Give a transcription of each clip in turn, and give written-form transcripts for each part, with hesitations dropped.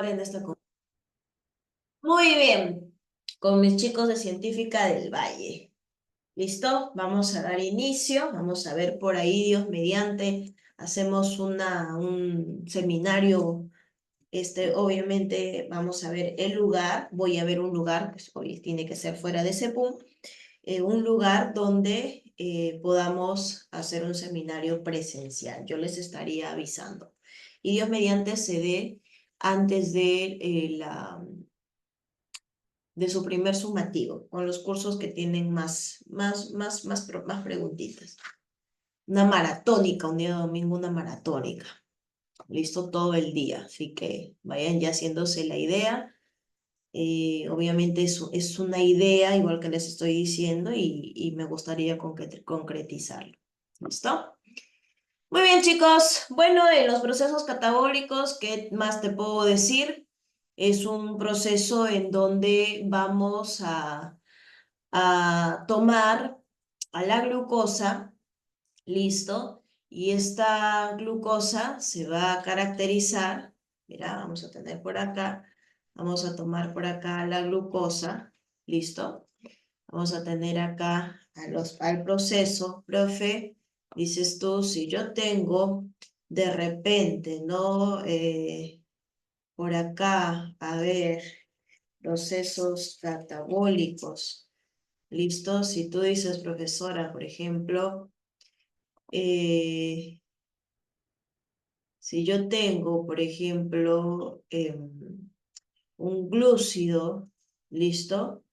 en esta. Muy bien, con mis chicos de Científica del Valle. ¿Listo? Vamos a dar inicio. Vamos a ver por ahí, Dios mediante. Hacemos un seminario. Obviamente, vamos a ver el lugar. Voy a ver un lugar, pues hoy tiene que ser fuera de CEPUM, un lugar donde podamos hacer un seminario presencial. Yo les estaría avisando. Y Dios mediante se dé antes de su primer sumativo, con los cursos que tienen más preguntitas. Una maratónica, un día de domingo, una maratónica. Listo todo el día, así que vayan ya haciéndose la idea. Obviamente es una idea, igual que les estoy diciendo, y me gustaría concretizarlo. ¿Listo? Muy bien, chicos. Bueno, en los procesos catabólicos, ¿qué más te puedo decir? Es un proceso en donde vamos a tomar a la glucosa, listo, y esta glucosa se va a caracterizar, mira, vamos a tener por acá, vamos a tomar por acá la glucosa, listo, vamos a tener acá al proceso, profe, dices tú, si yo tengo de repente, ¿no? Por acá, a ver, procesos catabólicos. ¿Listo? Si tú dices, profesora, por ejemplo, si yo tengo, por ejemplo, un glúcido, ¿listo?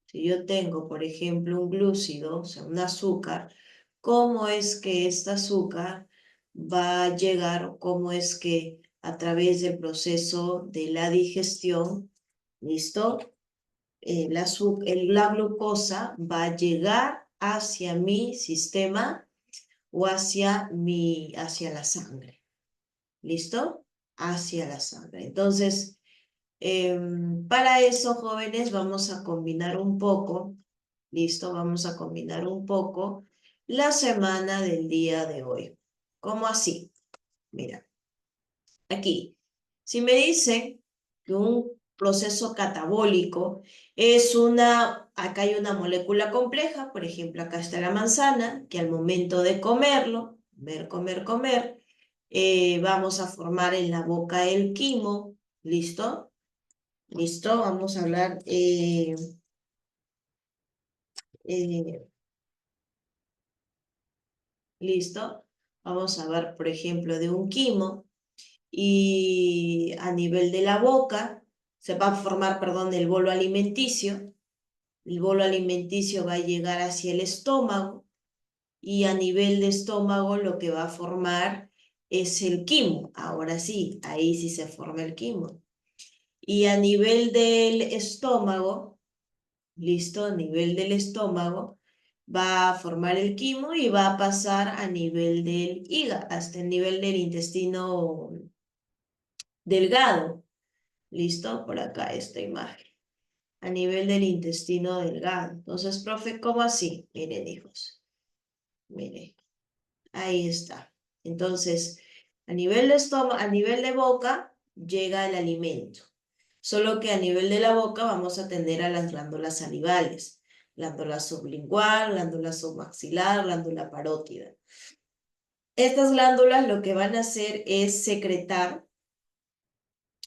Si yo tengo, por ejemplo, un glúcido, o sea, un azúcar, ¿cómo es que este azúcar va a llegar o cómo es que a través del proceso de la digestión, ¿listo? La glucosa va a llegar hacia mi sistema o hacia la sangre. ¿Listo? Hacia la sangre. Entonces, para eso, jóvenes, vamos a combinar un poco, ¿listo? Vamos a combinar un poco la semana del día de hoy. ¿Cómo así? Mira, aquí, si me dicen que un proceso catabólico es acá hay una molécula compleja, por ejemplo, acá está la manzana, que al momento de comerlo, comer, vamos a formar en la boca el quimo, ¿listo? ¿Listo? Vamos a hablar, eh, ¿listo? Vamos a ver, por ejemplo, de un quimo y a nivel de la boca se va a formar, perdón, el bolo alimenticio. El bolo alimenticio va a llegar hacia el estómago y a nivel de estómago lo que va a formar es el quimo. Ahora sí, ahí sí se forma el quimo. Y a nivel del estómago, listo, a nivel del estómago, va a formar el quimo y va a pasar a nivel del hígado, hasta el nivel del intestino delgado. Listo, por acá esta imagen. A nivel del intestino delgado. Entonces, profe, ¿cómo así? Miren, hijos. Miren, ahí está. Entonces, a nivel de estómago, a nivel de boca, llega el alimento. Solo que a nivel de la boca vamos a atender a las glándulas salivales. Glándula sublingual, glándula submaxilar, glándula parótida. Estas glándulas lo que van a hacer es secretar,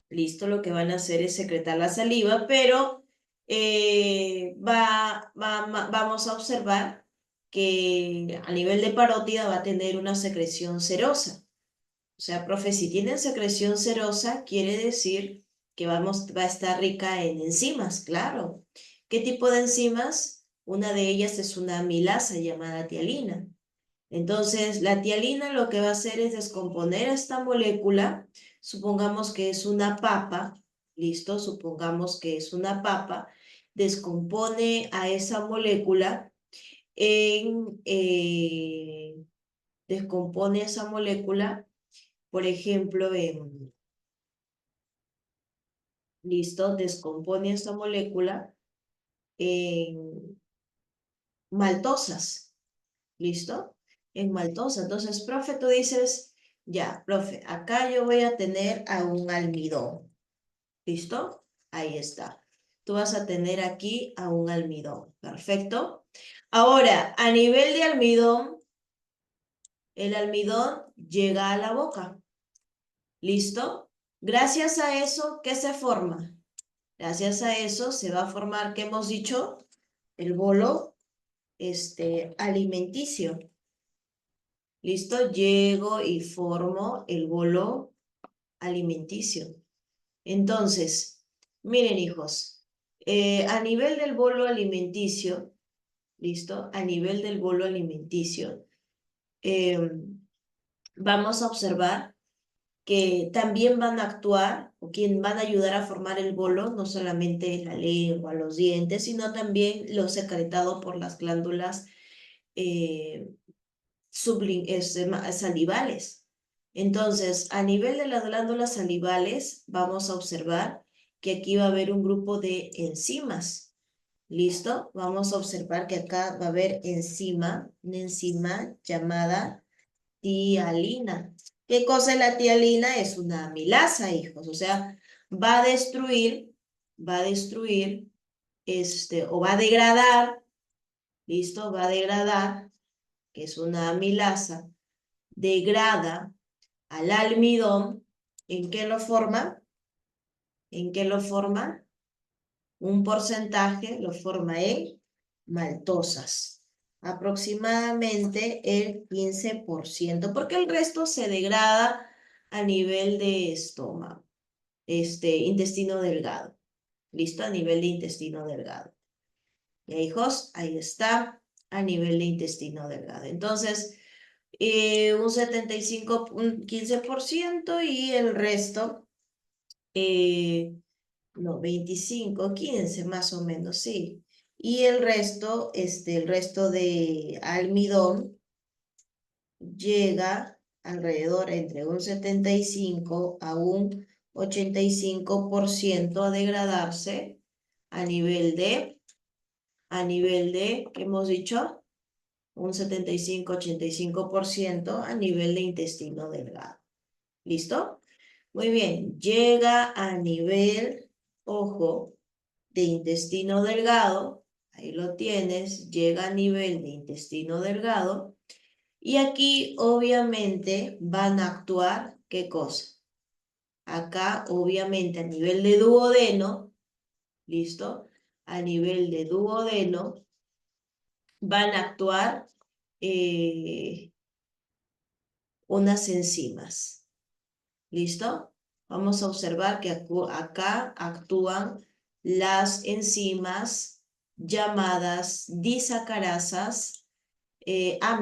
listo, lo que van a hacer es secretar la saliva, pero vamos a observar que a nivel de parótida va a tener una secreción serosa. O sea, profe, si tienen secreción serosa, quiere decir que va a estar rica en enzimas, claro. ¿Qué tipo de enzimas? Una de ellas es una amilasa llamada tialina. Entonces, la tialina lo que va a hacer es descomponer esta molécula. Supongamos que es una papa, ¿listo? Supongamos que es una papa. Descompone a esa molécula en... descompone esa molécula, por ejemplo, listo, descompone esta molécula en maltosas, ¿listo? En maltosa. Entonces, profe, tú dices, ya, profe, acá yo voy a tener a un almidón. ¿Listo? Ahí está. Tú vas a tener aquí a un almidón. Perfecto. Ahora, a nivel de almidón, el almidón llega a la boca. ¿Listo? Gracias a eso, ¿qué se forma? Gracias a eso se va a formar, ¿qué hemos dicho? El bolo alimenticio. ¿Listo? Llego y formo el bolo alimenticio. Entonces, miren hijos, a nivel del bolo alimenticio, ¿listo? A nivel del bolo alimenticio, vamos a observar que también van a actuar o quien van a ayudar a formar el bolo, no solamente la lengua, los dientes, sino también lo secretado por las glándulas eh, salivales. Entonces, a nivel de las glándulas salivales, vamos a observar que aquí va a haber un grupo de enzimas. ¿Listo? Vamos a observar que acá va a haber una enzima llamada tialina. ¿Qué cosa es la tialina? Es una amilasa, hijos. O sea, va a destruir, o va a degradar, ¿listo? Va a degradar, que es una amilasa, degrada al almidón. ¿En qué lo forma? ¿En qué lo forma? Un porcentaje lo forma en maltosas. Aproximadamente el 15%, porque el resto se degrada a nivel de estómago, intestino delgado. ¿Listo? A nivel de intestino delgado. Ya, hijos, ahí está, a nivel de intestino delgado. Entonces, un 75, un 15% y el resto, no, 25, 15 más o menos, sí. Y el resto de almidón llega alrededor entre un 75 a un 85% a degradarse a nivel de, ¿qué hemos dicho? Un 75-85% a nivel de intestino delgado. ¿Listo? Muy bien, llega a nivel, ojo, de intestino delgado, ahí lo tienes, llega a nivel de intestino delgado, y aquí obviamente van a actuar, ¿qué cosa? Acá obviamente a nivel de duodeno, ¿listo? A nivel de duodeno van a actuar unas enzimas, ¿listo? Vamos a observar que acá actúan las enzimas llamadas disacarasas.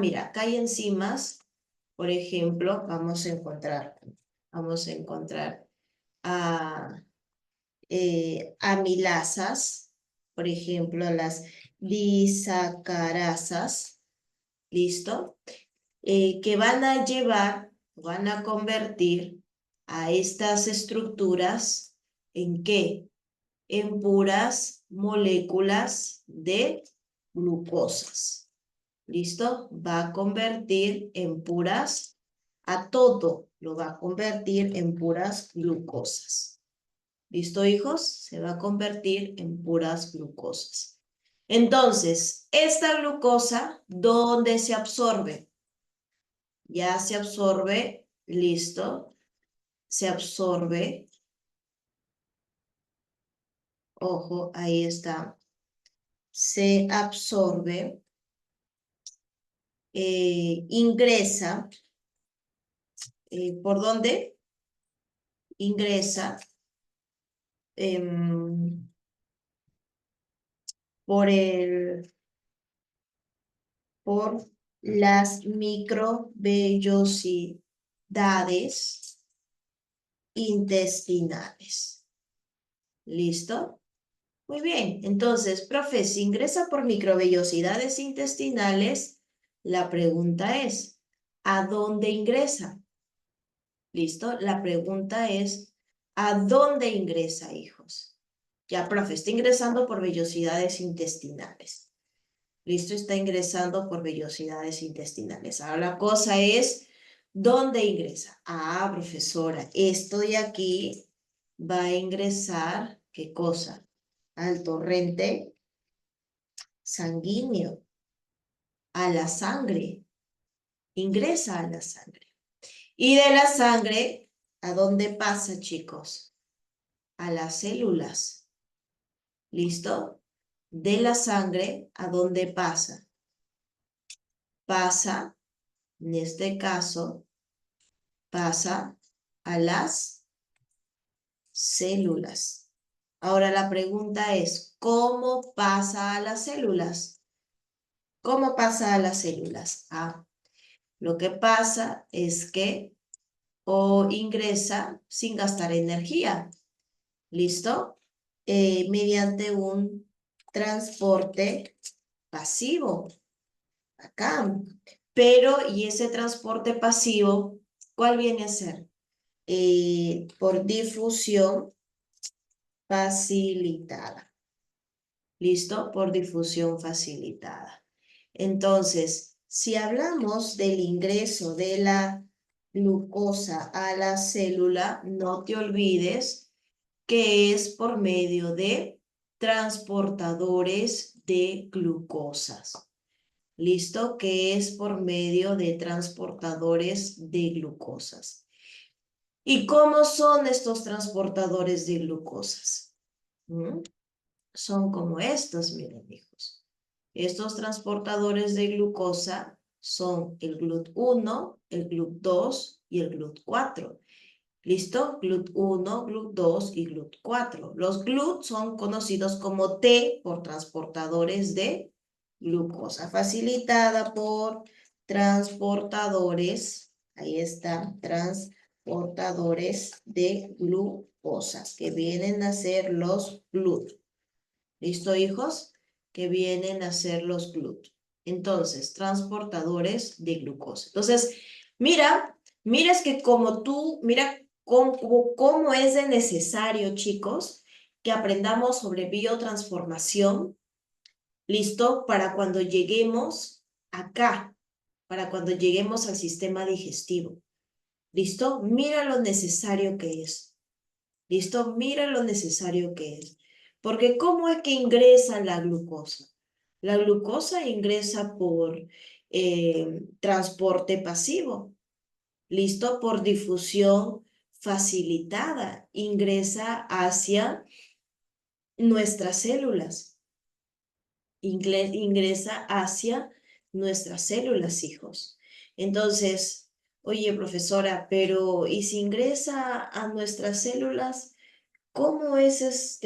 Mira, acá hay enzimas, por ejemplo, vamos a encontrar amilasas, por ejemplo, las disacarasas, ¿listo? Que van a convertir a estas estructuras ¿en qué? En puras moléculas de glucosas. ¿Listo? Va a convertir en puras, a todo lo va a convertir en puras glucosas. ¿Listo, hijos? Se va a convertir en puras glucosas. Entonces, esta glucosa, ¿dónde se absorbe? Ya se absorbe, listo, se absorbe, ojo, ahí está, se absorbe, ingresa, ¿por dónde? Ingresa por las microvellosidades intestinales. ¿Listo? Muy bien, entonces, profe, si ingresa por microvellosidades intestinales, la pregunta es, ¿a dónde ingresa? ¿Listo? La pregunta es, ¿a dónde ingresa, hijos? Ya, profe, está ingresando por vellosidades intestinales. ¿Listo? Está ingresando por vellosidades intestinales. Ahora la cosa es, ¿dónde ingresa? Profesora, estoy aquí va a ingresar, ¿qué cosa? Al torrente sanguíneo, a la sangre, ingresa a la sangre. Y de la sangre, ¿a dónde pasa, chicos? A las células. ¿Listo? De la sangre, ¿a dónde pasa? Pasa, en este caso, pasa a las células. Ahora la pregunta es, ¿cómo pasa a las células? ¿Cómo pasa a las células? Ah, lo que pasa es que o ingresa sin gastar energía, ¿listo? Mediante un transporte pasivo, acá. Pero, ¿y ese transporte pasivo, cuál viene a ser? Por difusión facilitada, ¿listo? Por difusión facilitada. Entonces, si hablamos del ingreso de la glucosa a la célula, no te olvides que es por medio de transportadores de glucosas. ¿Listo? Que es por medio de transportadores de glucosas. ¿Y cómo son estos transportadores de glucosas? Son como estos, miren, hijos. Estos transportadores de glucosa son el GLUT1, el GLUT2 y el GLUT4. ¿Listo? GLUT1, GLUT2 y GLUT4. Los GLUT son conocidos como T por transportadores de glucosa, facilitada por transportadores, ahí está, transportadores de glucosa, que vienen a ser los GLUT. ¿Listo, hijos? Que vienen a ser los GLUT. Entonces, transportadores de glucosa. Entonces, mira es que como tú, mira cómo es de necesario, chicos, que aprendamos sobre biotransformación, ¿listo? Para cuando lleguemos acá, para cuando lleguemos al sistema digestivo, ¿listo? Mira lo necesario que es, ¿listo? Mira lo necesario que es. Porque ¿cómo es que ingresa la glucosa? La glucosa ingresa por transporte pasivo, ¿listo? Por difusión facilitada, ingresa hacia nuestras células, ingresa hacia nuestras células, hijos. Entonces, oye, profesora, pero ¿y si ingresa a nuestras células? ¿Cómo es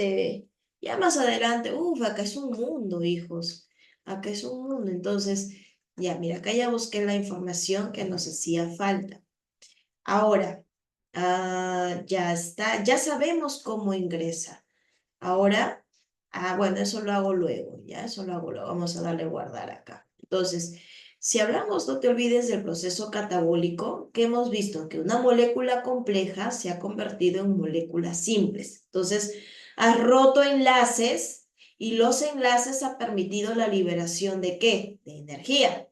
Ya más adelante, acá es un mundo, hijos. Acá es un mundo. Entonces, ya, mira, acá ya busqué la información que nos hacía falta. Ahora, ya está, ya sabemos cómo ingresa. Ahora, bueno, eso lo hago luego, ya, eso lo hago luego. Vamos a darle guardar acá. Entonces, si hablamos, no te olvides del proceso catabólico, que hemos visto que una molécula compleja se ha convertido en moléculas simples. Entonces, has roto enlaces y los enlaces han permitido la liberación ¿de qué? De energía.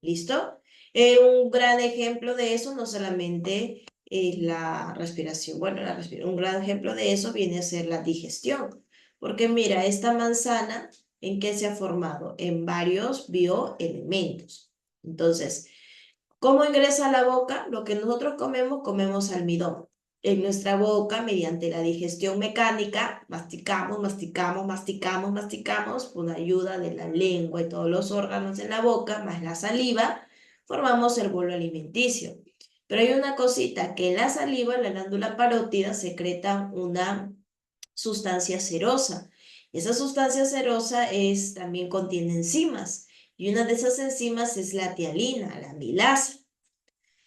¿Listo? Un gran ejemplo de eso no solamente es la respiración. Bueno, un gran ejemplo de eso viene a ser la digestión. Porque mira, esta manzana, ¿en qué se ha formado? En varios bioelementos. Entonces, ¿cómo ingresa a la boca? Lo que nosotros comemos, comemos almidón. En nuestra boca, mediante la digestión mecánica, masticamos, masticamos, masticamos, masticamos, con ayuda de la lengua y todos los órganos en la boca, más la saliva, formamos el bolo alimenticio. Pero hay una cosita, que en la saliva, en la glándula parótida, secreta una sustancia cerosa. Esa sustancia cerosa también contiene enzimas, y una de esas enzimas es la tialina, la amilasa.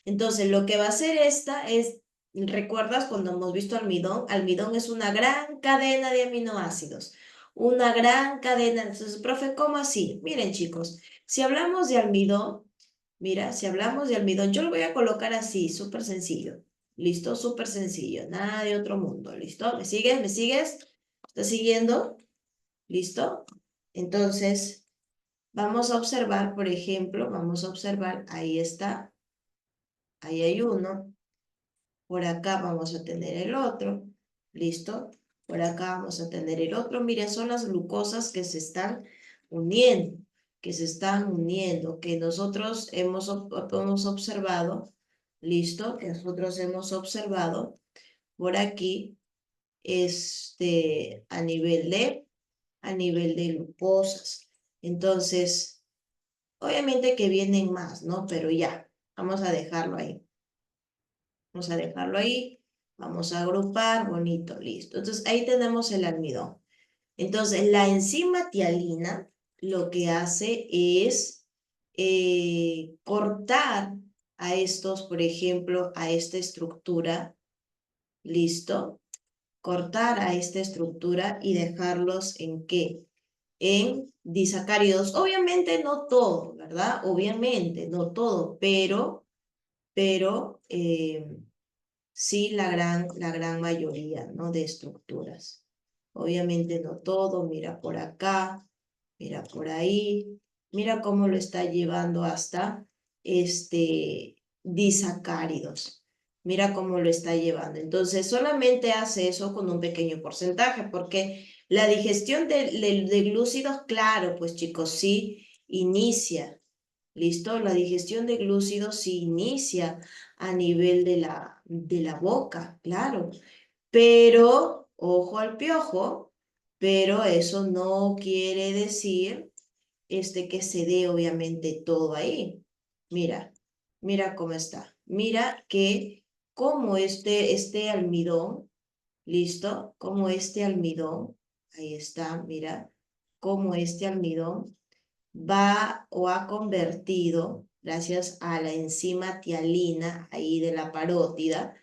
Entonces, lo que va a hacer esta es, ¿recuerdas cuando hemos visto almidón? Almidón es una gran cadena de aminoácidos, una gran cadena. Entonces, profe, ¿cómo así? Miren, chicos, si hablamos de almidón, mira, si hablamos de almidón, yo lo voy a colocar así, súper sencillo. ¿Listo? Súper sencillo, nada de otro mundo. ¿Listo? ¿Me sigues? ¿Me sigues? ¿Estás siguiendo? ¿Listo? Entonces, vamos a observar, por ejemplo, vamos a observar, ahí está. Ahí hay uno, por acá vamos a tener el otro, ¿listo? Por acá vamos a tener el otro. Miren, son las glucosas que se están uniendo, que nosotros hemos observado, ¿listo? Que nosotros hemos observado por aquí, a nivel de glucosas. Entonces, obviamente que vienen más, ¿no? Pero ya, vamos a dejarlo ahí. Vamos a dejarlo ahí. Vamos a agrupar, bonito, listo. Entonces, ahí tenemos el almidón. Entonces, la enzima tialina lo que hace es cortar a estos, por ejemplo, a esta estructura, ¿listo? Cortar a esta estructura y dejarlos ¿en qué? En disacáridos. Obviamente no todo, ¿verdad? Obviamente no todo, pero sí la gran mayoría, ¿no? De estructuras. Obviamente no todo, mira por acá, mira por ahí, mira cómo lo está llevando hasta disacáridos. Mira cómo lo está llevando. Entonces, solamente hace eso con un pequeño porcentaje, porque la digestión de glúcidos, claro, pues chicos, sí inicia. ¿Listo? La digestión de glúcidos sí inicia a nivel de la boca, claro. Pero, ojo al piojo, pero eso no quiere decir que se dé obviamente todo ahí. Mira, mira cómo está. Mira que como este almidón, ¿listo? Como este almidón, ahí está, mira, como este almidón va o ha convertido, gracias a la enzima tialina ahí de la parótida,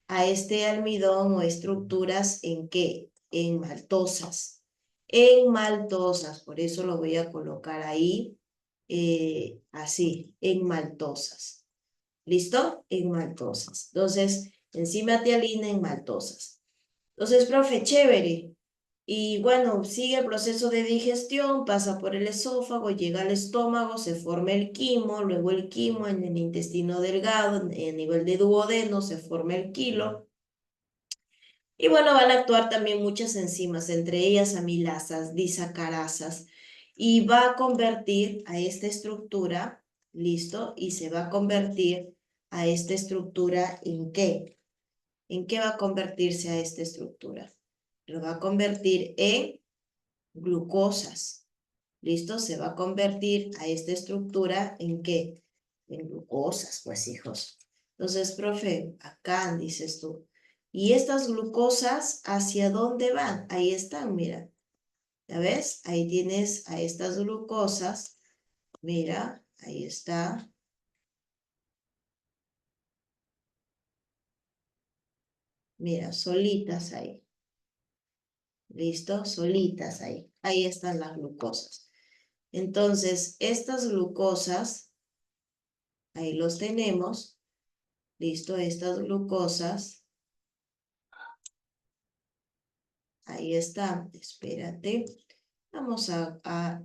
a este almidón o estructuras en qué? En maltosas. En maltosas, por eso lo voy a colocar ahí así, en maltosas. ¿Listo? En maltosas. Entonces, enzima tialina en maltosas. Entonces, profe, chévere. Y bueno, sigue el proceso de digestión, pasa por el esófago, llega al estómago, se forma el quimo, luego el quimo en el intestino delgado, en nivel de duodeno, se forma el quilo. Y bueno, van a actuar también muchas enzimas, entre ellas amilasas, disacarasas, y va a convertir a esta estructura, ¿listo? Y se va a convertir a esta estructura ¿en qué? ¿En qué va a convertirse a esta estructura? Lo va a convertir en glucosas. ¿Listo? Se va a convertir a esta estructura ¿en qué? En glucosas, pues hijos. Entonces, profe, acá dices tú. ¿Y estas glucosas hacia dónde van? Ahí están, mira. ¿Ya ves? Ahí tienes a estas glucosas. Mira, ahí está. Mira, solitas ahí. ¿Listo? Solitas ahí. Ahí están las glucosas. Entonces, estas glucosas, ahí los tenemos. ¿Listo? Estas glucosas. Ahí está. Espérate. Vamos a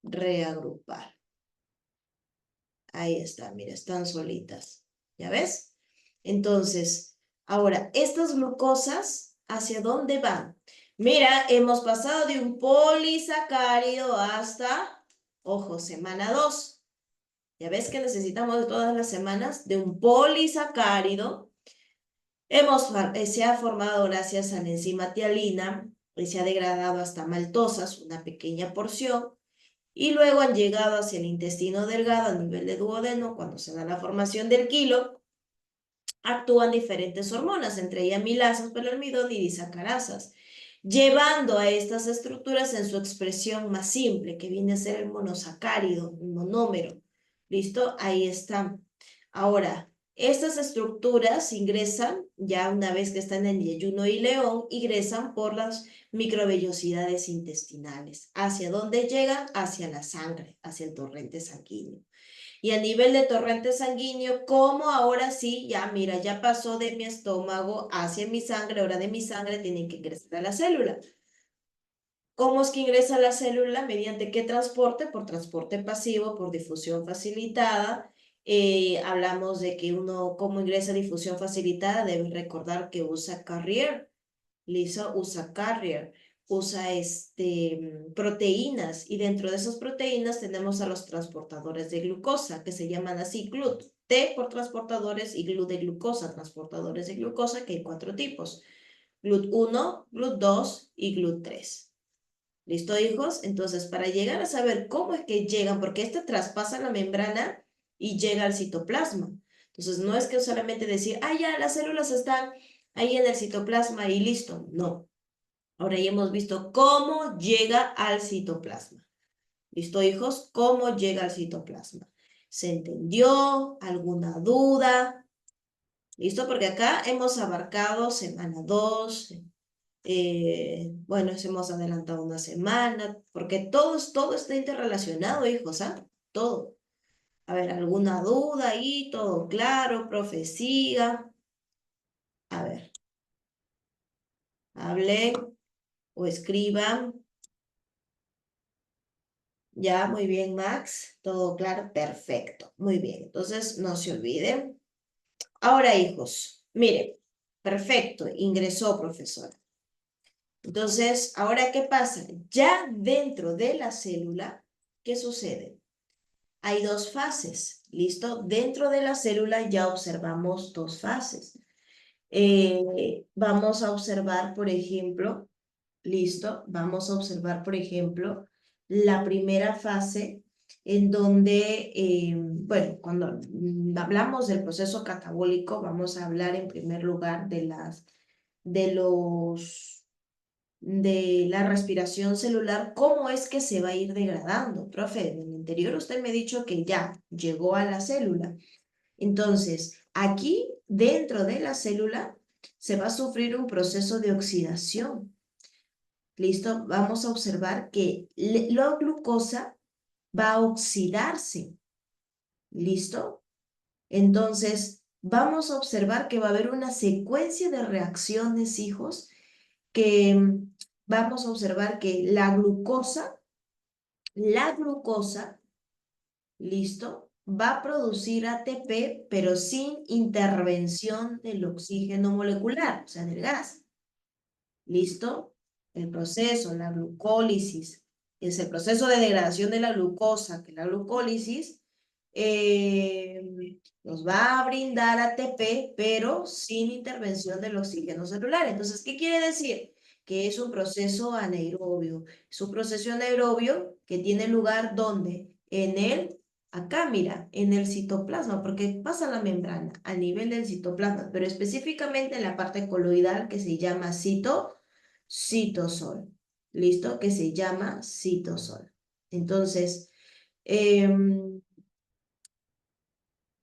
reagrupar. Ahí está. Mira, están solitas. ¿Ya ves? Entonces, ahora, estas glucosas, ¿hacia dónde van? Mira, hemos pasado de un polisacárido hasta, ojo, semana 2. Ya ves que necesitamos todas las semanas de un polisacárido. Se ha formado gracias a la enzima tialina y se ha degradado hasta maltosas, una pequeña porción, y luego han llegado hacia el intestino delgado a nivel de duodeno. Cuando se da la formación del quilo, actúan diferentes hormonas, entre ellas amilasas, el almidón y disacarasas, llevando a estas estructuras en su expresión más simple, que viene a ser el monosacárido, el monómero. ¿Listo? Ahí están. Ahora, estas estructuras ingresan, ya una vez que están en yeyuno y león, ingresan por las microvellosidades intestinales. ¿Hacia dónde llegan? Hacia la sangre, hacia el torrente sanguíneo. Y a nivel de torrente sanguíneo, como ahora sí, ya mira, ya pasó de mi estómago hacia mi sangre, ahora de mi sangre tienen que ingresar a la célula. ¿Cómo es que ingresa a la célula? ¿Mediante qué transporte? Por transporte pasivo, por difusión facilitada. Hablamos de que uno, ¿cómo ingresa a difusión facilitada? Deben recordar que usa carrier. Listo, usa carrier, usa proteínas, y dentro de esas proteínas tenemos a los transportadores de glucosa, que se llaman así GLUT. T por transportadores y GLUT de glucosa, transportadores de glucosa, que hay 4 tipos. GLUT1, GLUT2 y GLUT3. ¿Listo, hijos? Entonces, para llegar a saber cómo es que llegan, porque este traspasa la membrana y llega al citoplasma. Entonces, no es que solamente decir, ah, ya, las células están ahí en el citoplasma y listo. No. Ahora ya hemos visto cómo llega al citoplasma. ¿Listo, hijos? ¿Cómo llega al citoplasma? ¿Se entendió? ¿Alguna duda? ¿Listo? Porque acá hemos abarcado semana 2. Bueno, hemos adelantado una semana, porque todo está interrelacionado, hijos, ¿ah? Todo. A ver, ¿alguna duda ahí? ¿Todo claro? Profecía. A ver, hablen o escriban. Ya, muy bien, Max. ¿Todo claro? Perfecto. Muy bien. Entonces, no se olviden. Ahora, hijos, miren. Perfecto. Ingresó, profesora. Entonces, ¿ahora qué pasa? Ya dentro de la célula, ¿qué sucede? Hay 2 fases, ¿listo? Dentro de la célula ya observamos 2 fases. Vamos a observar, por ejemplo, ¿listo? Vamos a observar, por ejemplo, la primera fase en donde, bueno, cuando hablamos del proceso catabólico, vamos a hablar en primer lugar de la respiración celular, cómo es que se va a ir degradando. Profe, en el anterior usted me ha dicho que ya llegó a la célula. Entonces, aquí dentro de la célula se va a sufrir un proceso de oxidación. ¿Listo? Vamos a observar que la glucosa va a oxidarse. ¿Listo? Entonces, vamos a observar que va a haber una secuencia de reacciones, hijos, que vamos a observar que la glucosa, ¿listo? Va a producir ATP, pero sin intervención del oxígeno molecular, o sea, del gas. ¿Listo? El proceso, la glucólisis, es el proceso de degradación de la glucosa, que la glucólisis nos va a brindar ATP, pero sin intervención del oxígeno celular. Entonces, ¿qué quiere decir? Que es un proceso anaerobio. Es un proceso anaerobio que tiene lugar ¿dónde? Acá mira, en el citoplasma, porque pasa la membrana a nivel del citoplasma, pero específicamente en la parte coloidal que se llama citosol. ¿Listo? Que se llama citosol. Entonces,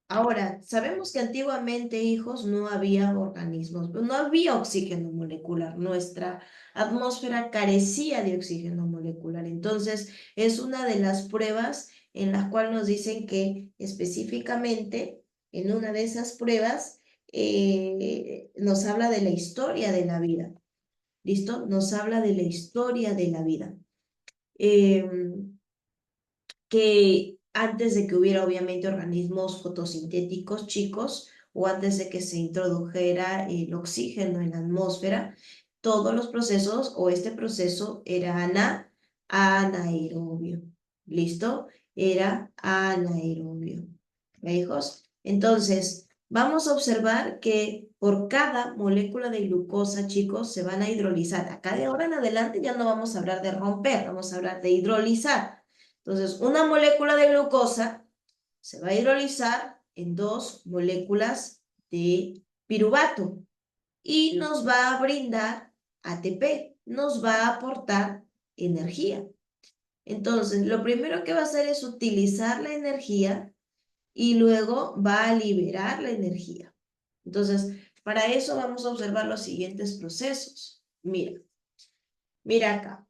ahora, sabemos que antiguamente, hijos, no había organismos, no había oxígeno molecular. Nuestra atmósfera carecía de oxígeno molecular. Entonces, es una de las pruebas en las cuales nos dicen que específicamente en una de esas pruebas nos habla de la historia de la vida. ¿Listo? Nos habla de la historia de la vida. Que antes de que hubiera obviamente organismos fotosintéticos chicos o antes de que se introdujera el oxígeno en la atmósfera, todos los procesos o este proceso era anaerobio. ¿Listo? Era anaerobio. ¿Ve, hijos? Entonces, vamos a observar que por cada molécula de glucosa, chicos, se van a hidrolizar. Acá de ahora en adelante ya no vamos a hablar de romper, vamos a hablar de hidrolizar. Entonces, una molécula de glucosa se va a hidrolizar en 2 moléculas de piruvato y nos va a brindar ATP, nos va a aportar energía. Entonces, lo primero que va a hacer es utilizar la energía y luego va a liberar la energía. Entonces, para eso vamos a observar los siguientes procesos. Mira acá.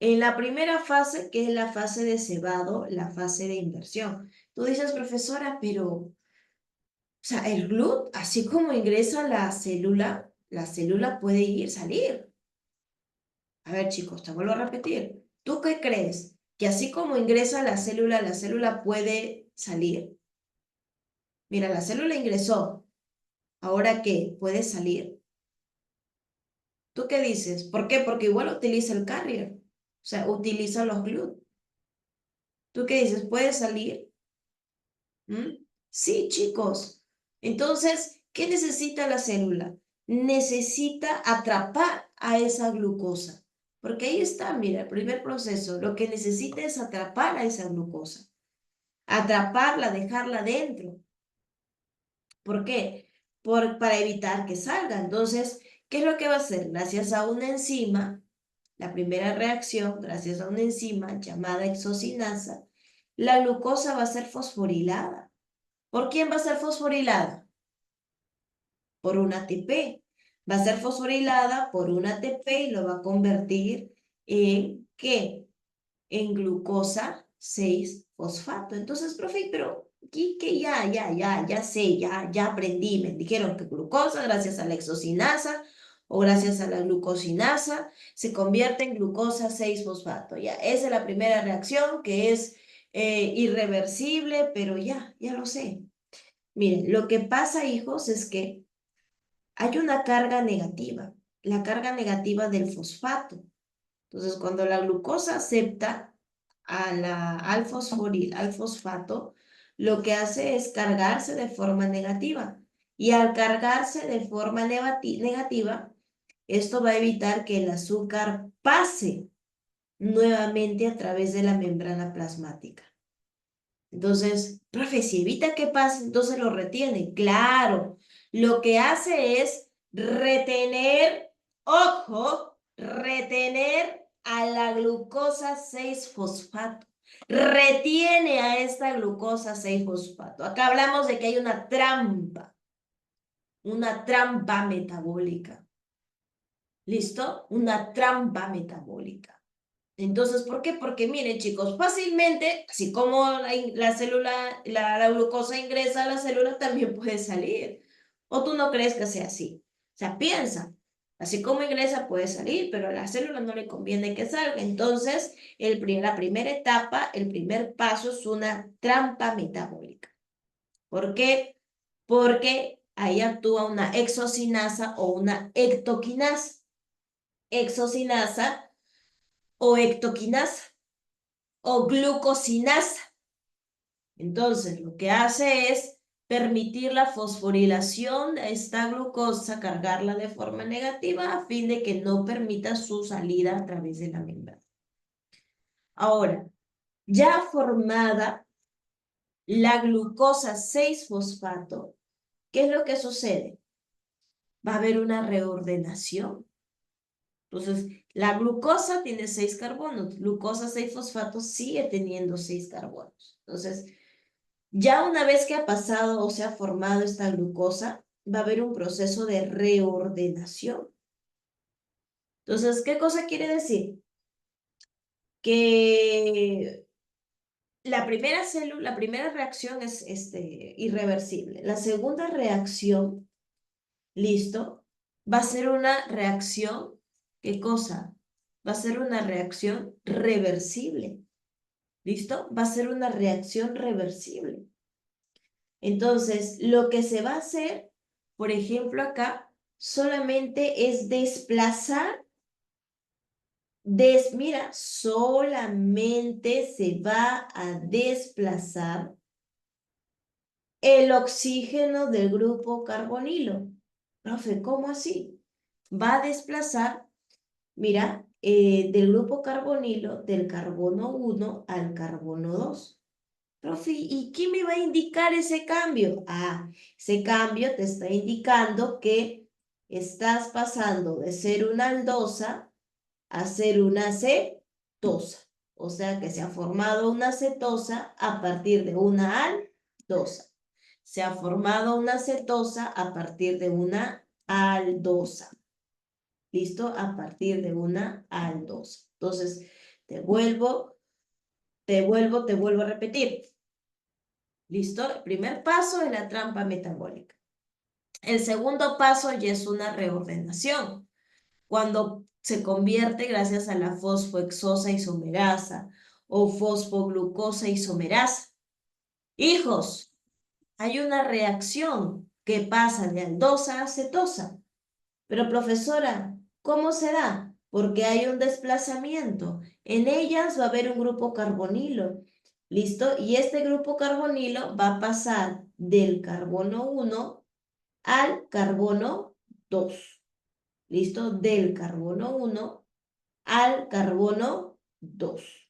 En la primera fase, que es la fase de cebado, la fase de inversión. Tú dices, profesora, pero, o sea, el GLUT, así como ingresa la célula puede ir, salir. A ver, chicos, te vuelvo a repetir. ¿Tú qué crees? Que así como ingresa la célula puede salir. Mira, la célula ingresó. ¿Ahora qué? ¿Puede salir? ¿Tú qué dices? ¿Por qué? Porque igual utiliza el carrier, o sea, utiliza los GLUT. ¿Tú qué dices? ¿Puede salir? ¿Mm? Sí, chicos. Entonces, ¿qué necesita la célula? Necesita atrapar a esa glucosa. Porque ahí está, mira, el primer proceso. Lo que necesita es atrapar a esa glucosa. Atraparla, dejarla dentro. ¿Por qué? Para evitar que salga. Entonces, ¿qué es lo que va a hacer? Gracias a una enzima, la primera reacción, gracias a una enzima llamada exocinasa, la glucosa va a ser fosforilada. ¿Por quién va a ser fosforilada? Por un ATP. Va a ser fosforilada por un ATP y lo va a convertir en ¿qué? En glucosa 6-fosfato. Entonces, profe, pero que ya sé, ya aprendí. Me dijeron que glucosa, gracias a la exocinasa o gracias a la glucosinasa, se convierte en glucosa 6-fosfato. Ya, esa es la primera reacción que es irreversible, pero ya lo sé. Miren, lo que pasa, hijos, es que hay una carga negativa, la carga negativa del fosfato. Entonces, cuando la glucosa acepta al fosfato, lo que hace es cargarse de forma negativa. Y al cargarse de forma negativa, esto va a evitar que el azúcar pase nuevamente a través de la membrana plasmática. Entonces, profe, si evita que pase, entonces lo retiene. Claro, lo que hace es retener, ojo, retener a la glucosa 6-fosfato. Retiene a esta glucosa 6-fosfato. Acá hablamos de que hay una trampa metabólica. ¿Listo? Una trampa metabólica. Entonces, ¿por qué? Porque miren, chicos, fácilmente, así como la célula, la glucosa ingresa a la célula, también puede salir. ¿O tú no crees que sea así? O sea, piensa, así como ingresa puede salir, pero a la célula no le conviene que salga. Entonces, la primera etapa, el primer paso es una trampa metabólica. ¿Por qué? Porque ahí actúa una exocinasa o una ectoquinasa. Exocinasa o ectoquinasa o glucosinasa. Entonces, lo que hace es permitir la fosforilación de esta glucosa, cargarla de forma negativa a fin de que no permita su salida a través de la membrana. Ahora, ya formada la glucosa 6-fosfato, ¿qué es lo que sucede? Va a haber una reordenación. Entonces, la glucosa tiene 6 carbonos, glucosa 6-fosfato sigue teniendo 6 carbonos. Entonces, ya una vez que ha pasado o se ha formado esta glucosa, va a haber un proceso de reordenación. Entonces, ¿qué cosa quiere decir? Que la primera reacción es irreversible. La segunda reacción, listo, va a ser una reacción, ¿qué cosa? Va a ser una reacción reversible. ¿Listo? Va a ser una reacción reversible. Entonces, lo que se va a hacer, por ejemplo, acá, solamente es desplazar, mira, solamente se va a desplazar el oxígeno del grupo carbonilo. Profe, ¿cómo así? Va a desplazar, mira, del grupo carbonilo, del carbono 1 al carbono 2. Profe, ¿y qué me va a indicar ese cambio? Ah, ese cambio te está indicando que estás pasando de ser una aldosa a ser una cetosa. O sea que se ha formado una cetosa a partir de una aldosa. Se ha formado una cetosa a partir de una aldosa. ¿Listo? A partir de una aldosa. Entonces, te vuelvo a repetir. ¿Listo? El primer paso es la trampa metabólica. El segundo paso ya es una reordenación, cuando se convierte gracias a la fosfoexosa isomerasa o fosfoglucosa isomerasa. Hijos, hay una reacción que pasa de aldosa a cetosa. Pero profesora, ¿Cómo se da? Porque hay un desplazamiento. En ellas va a haber un grupo carbonilo. ¿Listo? Y este grupo carbonilo va a pasar del carbono 1 al carbono 2. ¿Listo? Del carbono 1 al carbono 2.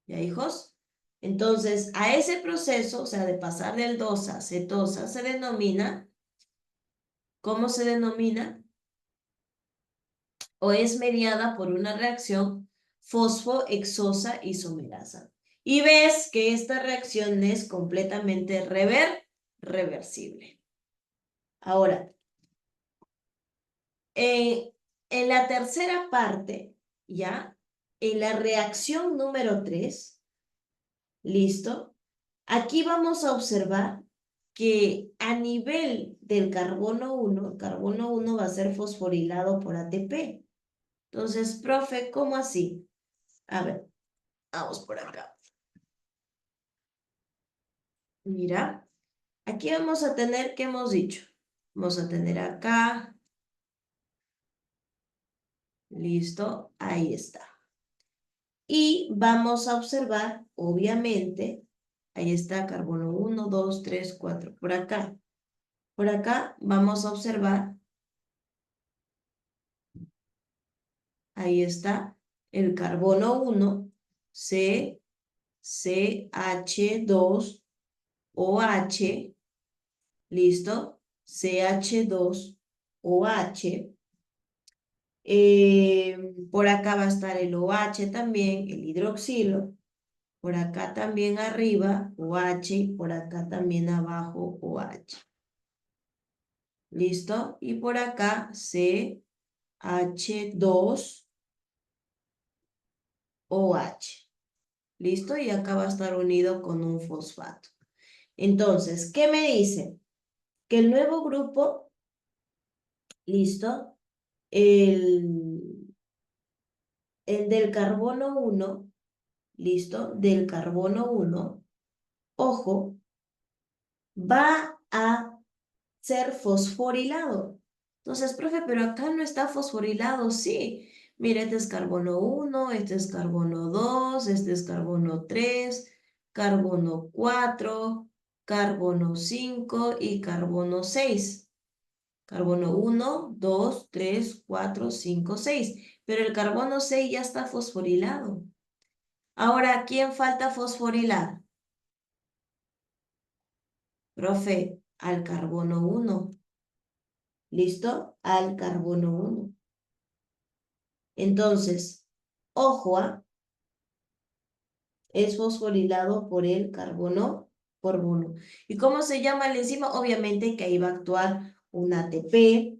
¿Ya, hijos? Entonces, a ese proceso, o sea, de pasar del 2 a cetosa, se denomina, ¿cómo se denomina? O es mediada por una reacción fosfohexosa isomerasa. Y ves que esta reacción es completamente reversible. Ahora, en la tercera parte, ¿ya? En la reacción número 3, ¿listo? Aquí vamos a observar que a nivel del carbono 1, el carbono 1 va a ser fosforilado por ATP. Entonces, profe, ¿cómo así? A ver, vamos por acá. Mira, aquí vamos a tener, ¿qué hemos dicho? Vamos a tener acá. Listo, ahí está. Y vamos a observar, obviamente, ahí está carbono 1, 2, 3, 4, por acá. Por acá vamos a observar, ahí está el carbono 1, C, CH2OH, ¿listo? CH2OH. Por acá va a estar el OH también, el hidroxilo. Por acá también arriba OH y por acá también abajo OH. ¿Listo? Y por acá CH2OH. ¿Listo? Y acá va a estar unido con un fosfato. Entonces, ¿qué me dice? Que el nuevo grupo, ¿listo? El del carbono 1, ¿listo? Del carbono 1, ojo, va a ser fosforilado. Entonces, profe, pero acá no está fosforilado. Sí, mire, este es carbono 1, este es carbono 2, este es carbono 3, carbono 4, carbono 5 y carbono 6. Carbono 1, 2, 3, 4, 5, 6. Pero el carbono 6 ya está fosforilado. Ahora, ¿quién falta fosforilar? Profe, al carbono 1. ¿Listo? Al carbono 1. Entonces, ojo, es fosforilado por el carbono por 1. ¿Y cómo se llama la enzima? Obviamente que ahí va a actuar un ATP.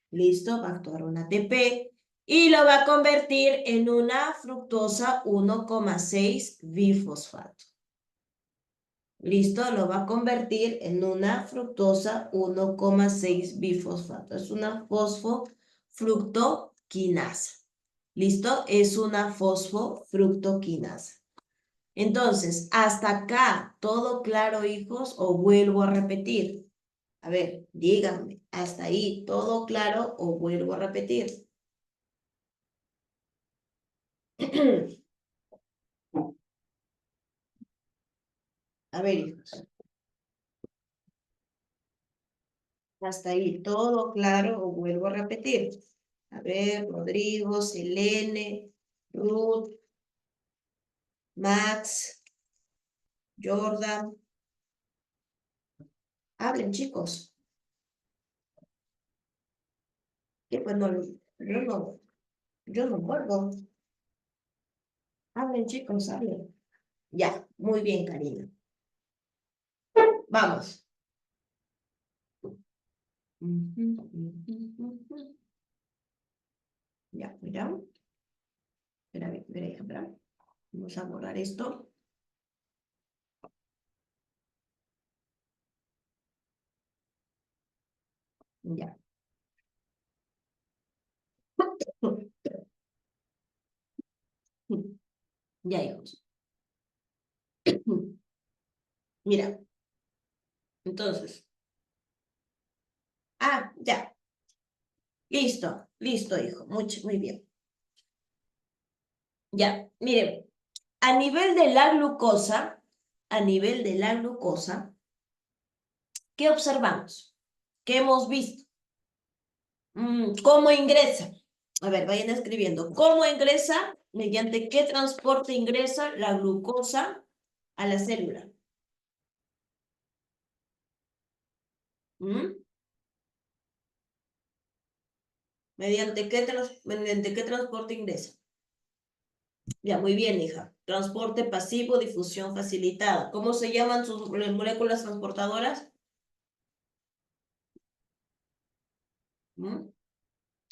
¿Listo? Va a actuar un ATP y lo va a convertir en una fructosa 1,6 bifosfato. ¿Listo? Lo va a convertir en una fructosa 1,6 bifosfato. Es una fosfofructoquinasa. ¿Listo? Es una fosfofructoquinasa. Entonces, hasta acá, ¿todo claro, hijos? ¿O vuelvo a repetir? A ver, díganme, ¿hasta ahí todo claro o vuelvo a repetir? A ver, hijos. Hasta ahí, todo claro, o vuelvo a repetir. A ver, Rodrigo, Selene, Ruth, Max, Jordan. Hablen, chicos. Que pues no, yo no vuelvo. Hablen, chicos, hablen. Ya, muy bien, Karina. Vamos. Ya, mira. Espera, espera, espera. Vamos a borrar esto. Ya. Ya, hijos. Mira, entonces. Ah, ya. Listo, listo, hijo. Muy bien. Ya, miren, a nivel de la glucosa, ¿qué observamos? ¿Qué hemos visto? ¿Cómo ingresa? A ver, vayan escribiendo. ¿Cómo ingresa? ¿Mediante qué transporte ingresa la glucosa a la célula? ¿Mm? ¿Mediante qué transporte ingresa? Ya, muy bien, hija. Transporte pasivo, difusión facilitada. ¿Cómo se llaman sus moléculas transportadoras? ¿Mm?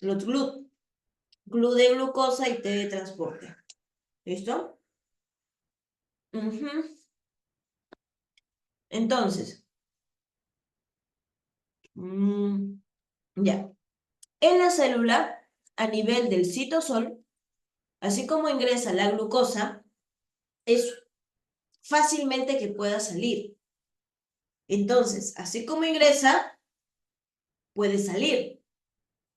Los GLUT. GLUT de glucosa y T de transporte. ¿Listo? Ujú. Entonces, ya. En la célula, a nivel del citosol, así como ingresa la glucosa, es fácilmente que pueda salir. Entonces, así como ingresa, puede salir.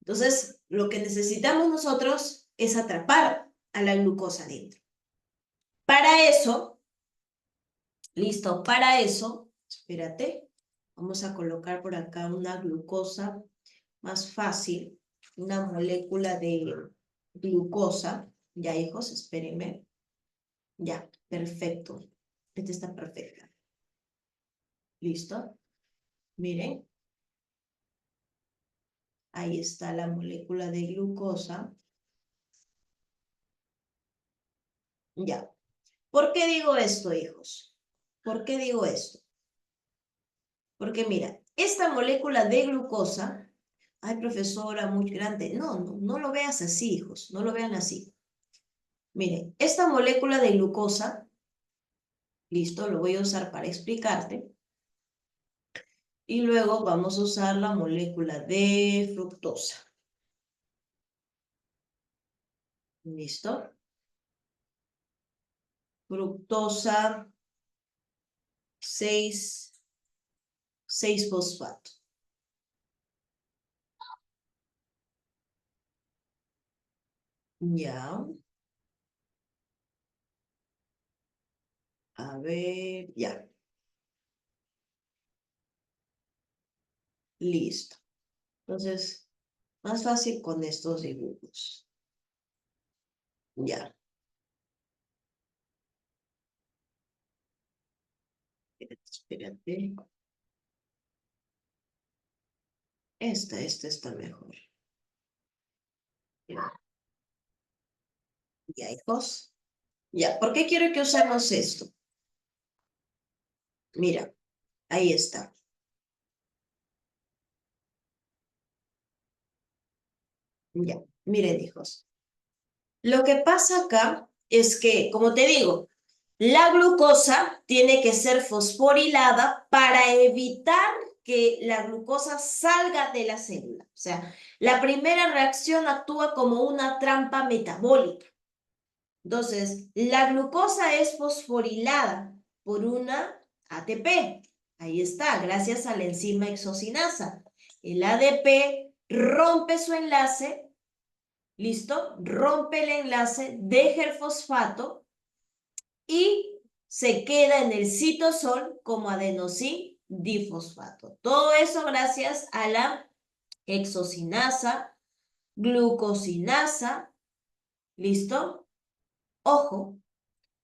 Entonces, lo que necesitamos nosotros es atrapar a la glucosa dentro. Para eso, listo, para eso, espérate, vamos a colocar por acá una glucosa más fácil, una molécula de glucosa. Ya, hijos, espérenme. Ya, perfecto. Esta está perfecta. ¿Listo? Miren, ahí está la molécula de glucosa. Ya. ¿Por qué digo esto, hijos? ¿Por qué digo esto? Porque mira, esta molécula de glucosa, ay, profesora, muy grande. No, no, no lo veas así, hijos. No lo vean así. Miren, esta molécula de glucosa, listo, lo voy a usar para explicarte. Y luego vamos a usar la molécula de fructosa. ¿Listo? Fructosa 6-fosfato. Ya. A ver, ya. Listo. Entonces, más fácil con estos dibujos. Ya. Espérate. Esta está mejor. Ya, ya, hijos. Ya, ¿por qué quiero que usemos esto? Mira, ahí está. Ya, miren, hijos. Lo que pasa acá es que, como te digo, la glucosa tiene que ser fosforilada para evitar que la glucosa salga de la célula. O sea, la primera reacción actúa como una trampa metabólica. Entonces, la glucosa es fosforilada por una ATP. Ahí está, gracias a la enzima exocinasa. El ADP rompe su enlace, ¿listo? Rompe el enlace, deja el fosfato y se queda en el citosol como adenosín difosfato. Todo eso gracias a la exocinasa, glucosinasa, ¿listo? Ojo,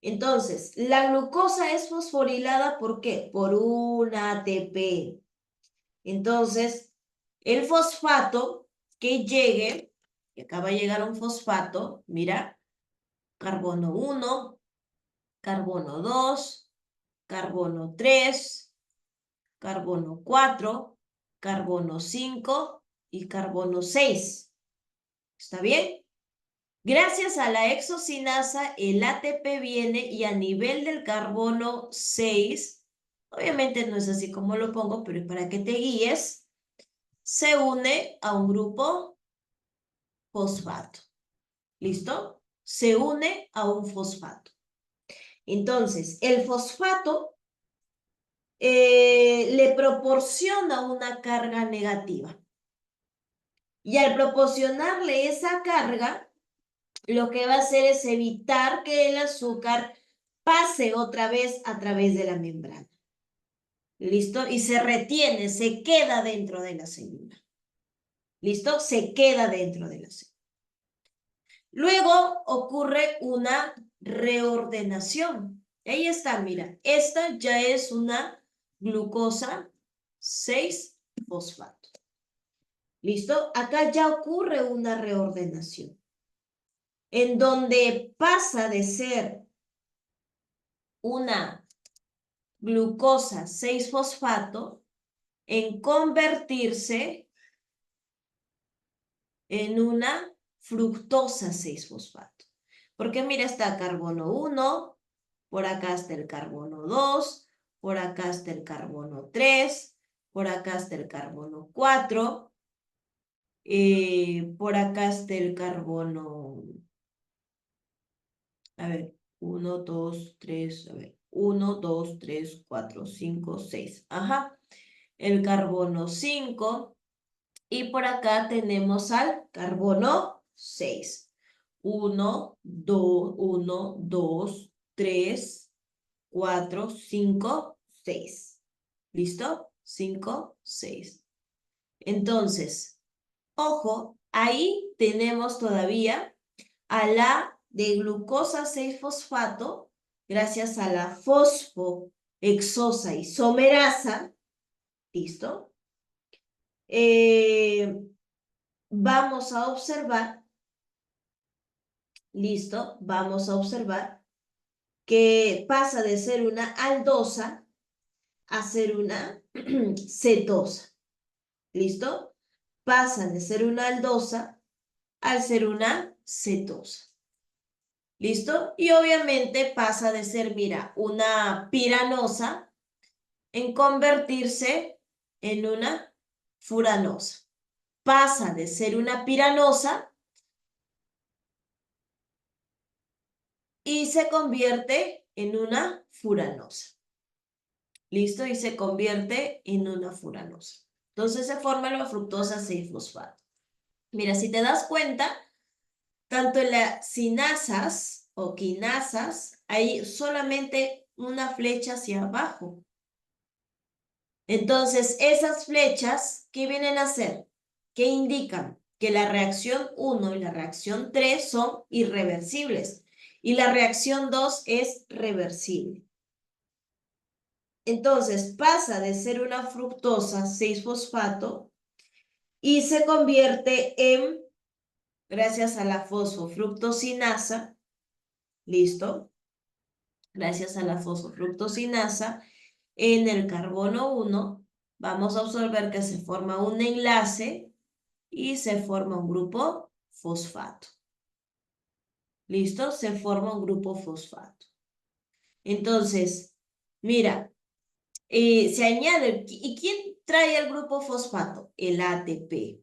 entonces, la glucosa es fosforilada, ¿por qué? Por un ATP. Entonces, el fosfato que llegue, que acaba de llegar un fosfato, mira, carbono 1, carbono 2, carbono 3, carbono 4, carbono 5 y carbono 6. ¿Está bien? Gracias a la exocinasa, el ATP viene y a nivel del carbono 6, obviamente no es así como lo pongo, pero para que te guíes, se une a un grupo fosfato. ¿Listo? Se une a un fosfato. Entonces, el fosfato le proporciona una carga negativa. Y al proporcionarle esa carga, lo que va a hacer es evitar que el azúcar pase otra vez a través de la membrana. ¿Listo? Y se retiene, se queda dentro de la célula. ¿Listo? Se queda dentro de la célula. Luego ocurre una reordenación. Ahí está, mira, esta ya es una glucosa 6-fosfato. ¿Listo? Acá ya ocurre una reordenación, en donde pasa de ser una glucosa 6-fosfato en convertirse en una fructosa 6-fosfato. Porque mira, está carbono 1, por acá está el carbono 2, por acá está el carbono 3, por acá está el carbono 4, por acá está el carbono, a ver, 1, 2, 3, a ver, 1, 2, 3, 4, 5, 6. Ajá, el carbono 5. Y por acá tenemos al carbono 6. 1, 2, 3, 4, 5, 6. ¿Listo? 5, 6. Entonces, ojo, ahí tenemos todavía a la de glucosa 6-fosfato, gracias a la fosfohexosa isomerasa. ¿Listo? Vamos a observar, listo, vamos a observar que pasa de ser una aldosa a ser una cetosa, ¿listo? Pasa de ser una aldosa a ser una cetosa, ¿listo? Y obviamente pasa de ser, mira, una piranosa en convertirse en una furanosa. Pasa de ser una piranosa y se convierte en una furanosa. ¿Listo? Y se convierte en una furanosa. Entonces se forma la fructosa 6-fosfato. Mira, si te das cuenta, tanto en las sinasas o quinasas hay solamente una flecha hacia abajo. Entonces, esas flechas, ¿qué vienen a hacer? ¿Qué indican? Que la reacción 1 y la reacción 3 son irreversibles y la reacción 2 es reversible. Entonces pasa de ser una fructosa 6-fosfato y se convierte en, gracias a la fosfofructosinasa, ¿listo? Gracias a la fosfofructosinasa, en el carbono 1 vamos a observar que se forma un enlace y se forma un grupo fosfato. ¿Listo? Se forma un grupo fosfato. Entonces, mira, se añade, ¿y quién trae el grupo fosfato? El ATP,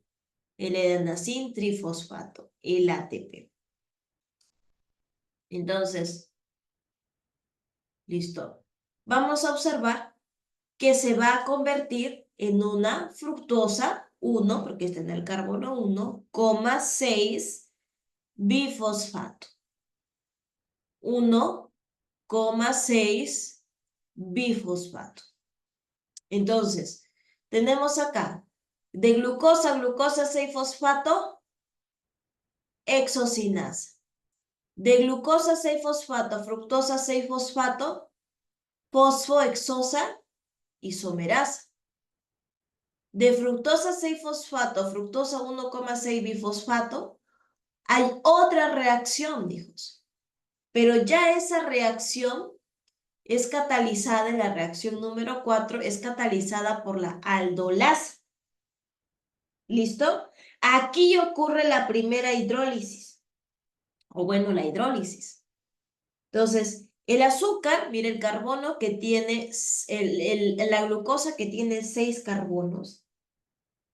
el adenosín trifosfato, el ATP. Entonces, listo. Vamos a observar que se va a convertir en una fructosa 1, porque está en el carbono 1,6 bifosfato. 1,6 bifosfato. Entonces, tenemos acá de glucosa, glucosa 6-fosfato, hexocinasa. De glucosa 6-fosfato a fructosa 6-fosfato, fosfohexosa isomerasa. De fructosa 6-fosfato a fructosa 1,6 bifosfato, hay otra reacción, dijos. Pero ya esa reacción es catalizada, en la reacción número 4, es catalizada por la aldolasa. ¿Listo? Aquí ocurre la primera hidrólisis, o bueno, la hidrólisis. Entonces, el azúcar, mire el carbono que tiene, la glucosa que tiene 6 carbonos,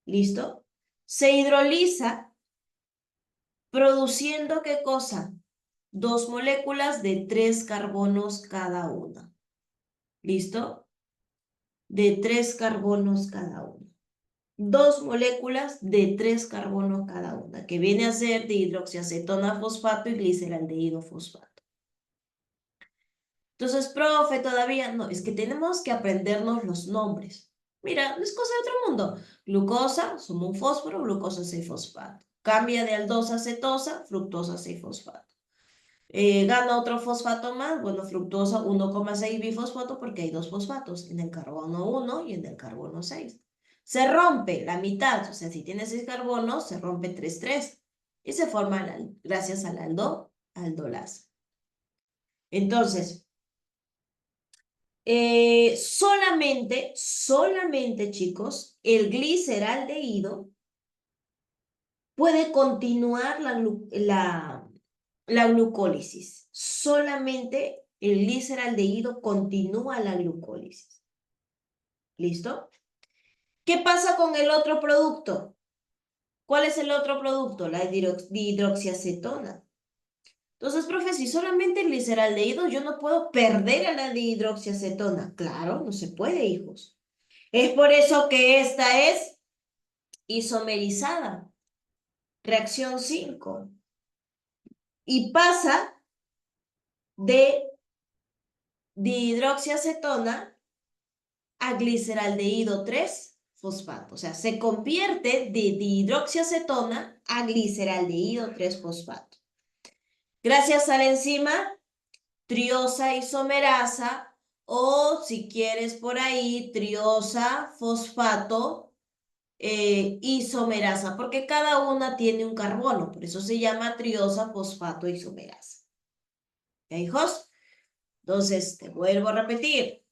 ¿listo? Se hidroliza produciendo, ¿qué cosa? 2 moléculas de 3 carbonos cada una, ¿listo? De 3 carbonos cada una. 2 moléculas de 3 carbonos cada una, que viene a ser dihidroxiacetona fosfato y gliceraldehído fosfato. Entonces, profe, todavía no, es que tenemos que aprendernos los nombres. Mira, no es cosa de otro mundo. Glucosa, sumo un fósforo, glucosa 6-fosfato. Cambia de aldosa a cetosa, fructosa 6-fosfato. Gana otro fosfato más, bueno, fructosa 1,6 bifosfato porque hay 2 fosfatos, en el carbono 1 y en el carbono 6. Se rompe la mitad, o sea, si tiene 6 carbonos, se rompe 3,3 y se forma gracias al aldolasa. Entonces, solamente, chicos, el gliceraldehído puede continuar la glucólisis. Solamente el gliceraldehído continúa la glucólisis. ¿Listo? ¿Qué pasa con el otro producto? ¿Cuál es el otro producto? La dihidroxiacetona. Entonces, profe, si solamente el gliceraldehído, yo no puedo perder a la dihidroxiacetona. Claro, no se puede, hijos. Es por eso que esta es isomerizada. Reacción 5. Y pasa de dihidroxiacetona a gliceraldehído 3-fosfato. O sea, se convierte de dihidroxiacetona a gliceraldehído 3-fosfato. Gracias a la enzima triosa isomerasa o, si quieres por ahí, triosa fosfato isomerasa, porque cada una tiene un carbono, por eso se llama triosa fosfato isomerasa. ¿Ya, hijos? Entonces, te vuelvo a repetir.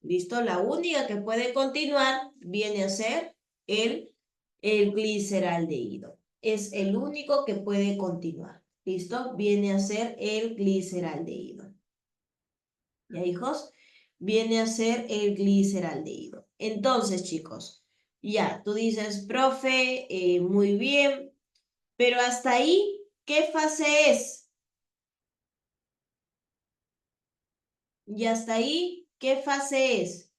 ¿Listo? La única que puede continuar viene a ser el gliceraldehído. Es el único que puede continuar. ¿Listo? Viene a ser el gliceraldehído. ¿Ya, hijos? Viene a ser el gliceraldehído. Entonces, chicos, ya, tú dices, profe, muy bien, pero hasta ahí, ¿qué fase es? Y hasta ahí, ¿qué fase es?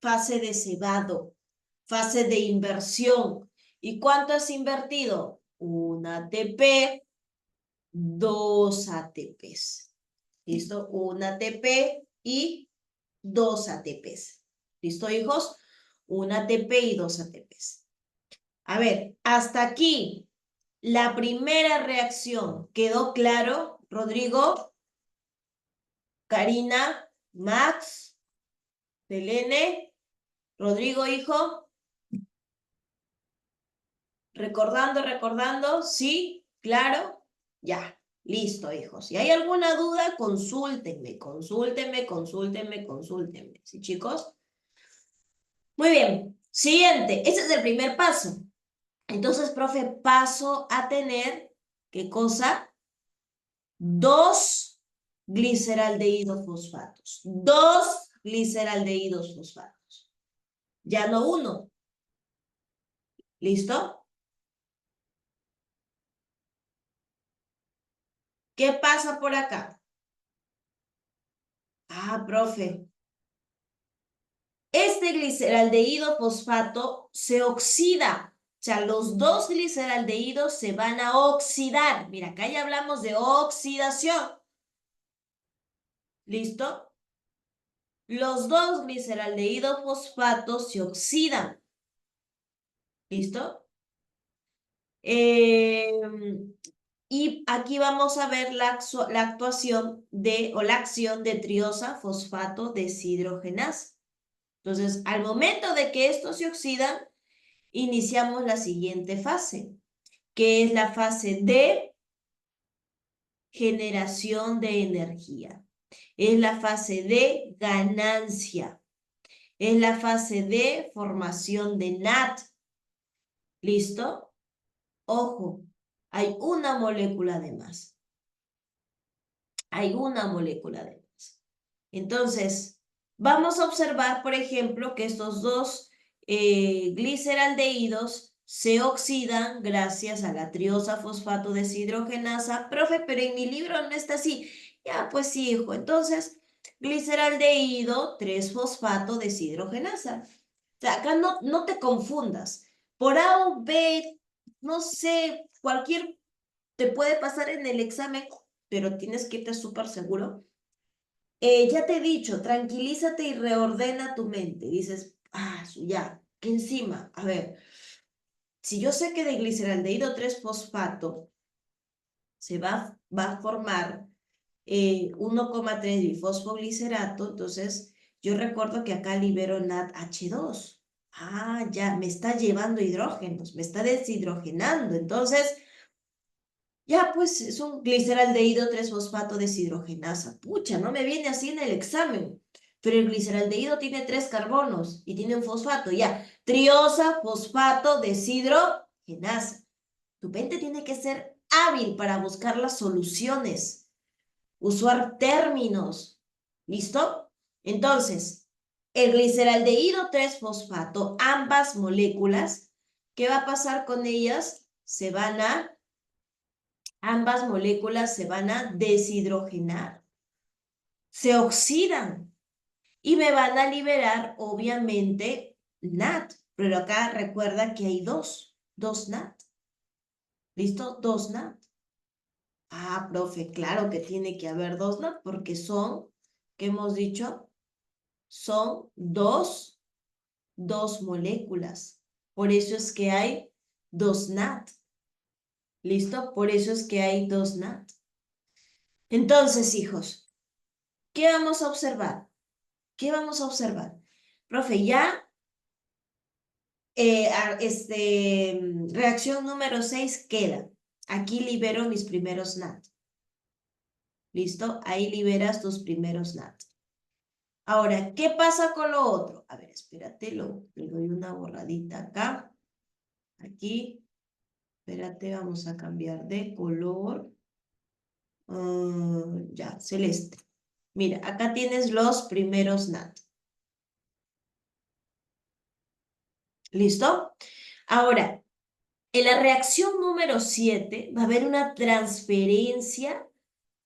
Fase de cebado, fase de inversión. ¿Y cuánto has invertido? 1 ATP, 2 ATPs. ¿Listo? 1 ATP y 2 ATPs. ¿Listo, hijos? 1 ATP y 2 ATPs. A ver, hasta aquí la primera reacción. ¿Quedó claro, Rodrigo? Karina, Max, Selene, Rodrigo, hijo. Recordando, sí, claro, ya, listo, hijos. Si hay alguna duda, consúltenme. ¿Sí, chicos? Muy bien, siguiente, ese es el primer paso. Entonces, profe, paso a tener, ¿qué cosa? 2 gliceraldehídos fosfatos. 2 gliceraldehídos fosfatos. Ya no uno. ¿Listo? ¿Qué pasa por acá? Ah, profe. Este gliceraldehído fosfato se oxida. O sea, los 2 gliceraldehídos se van a oxidar. Mira, acá ya hablamos de oxidación. ¿Listo? Los 2 gliceraldehídos fosfatos se oxidan. ¿Listo? Y aquí vamos a ver la actuación o la acción de triosa fosfato deshidrogenasa. Entonces, al momento de que estos se oxidan, iniciamos la siguiente fase, que es la fase de generación de energía. Es la fase de ganancia. Es la fase de formación de NAT. ¿Listo? Ojo, hay una molécula de más. Hay una molécula de más. Entonces, vamos a observar, por ejemplo, que estos 2 gliceraldehídos se oxidan gracias a la triosa fosfato deshidrogenasa. Profe, pero en mi libro no está así. Ya, pues sí, hijo. Entonces, gliceraldehído 3-fosfato deshidrogenasa. O sea, acá no te confundas. Por A o B, no sé, cualquier te puede pasar en el examen, pero tienes que irte súper seguro. Ya te he dicho, tranquilízate y reordena tu mente. Dices, ya, ¿qué encima? A ver, si yo sé que de gliceraldehído 3-fosfato se va a formar 1,3 bifosfoglicerato, entonces yo recuerdo que acá libero NADH2. Ya, me está llevando hidrógenos, me está deshidrogenando. Entonces, ya, pues es un gliceraldehído 3-fosfato deshidrogenasa. Pucha, no me viene así en el examen. Pero el gliceraldehído tiene 3 carbonos y tiene un fosfato. Ya, triosa, fosfato, deshidrogenasa. Tu mente tiene que ser hábil para buscar las soluciones, usar términos. ¿Listo? Entonces, el gliceraldehído 3-fosfato, ambas moléculas, ¿qué va a pasar con ellas? Ambas moléculas se van a deshidrogenar, se oxidan y me van a liberar, obviamente, NAT. Pero acá recuerda que hay dos NAT. ¿Listo? Dos NAT. Profe, claro que tiene que haber dos NAT porque son, ¿qué hemos dicho? Son dos moléculas. Por eso es que hay dos NAT. ¿Listo? Por eso es que hay dos NAT. Entonces, hijos, ¿qué vamos a observar? ¿Qué vamos a observar? Profe, ya, reacción número 6 queda. Aquí libero mis primeros NAT. ¿Listo? Ahí liberas tus primeros NAT. Ahora, ¿qué pasa con lo otro? A ver, espérate, le doy una borradita acá. Aquí. Espérate, vamos a cambiar de color. Ya, celeste. Mira, acá tienes los primeros NAT. ¿Listo? Ahora, en la reacción número 7 va a haber una transferencia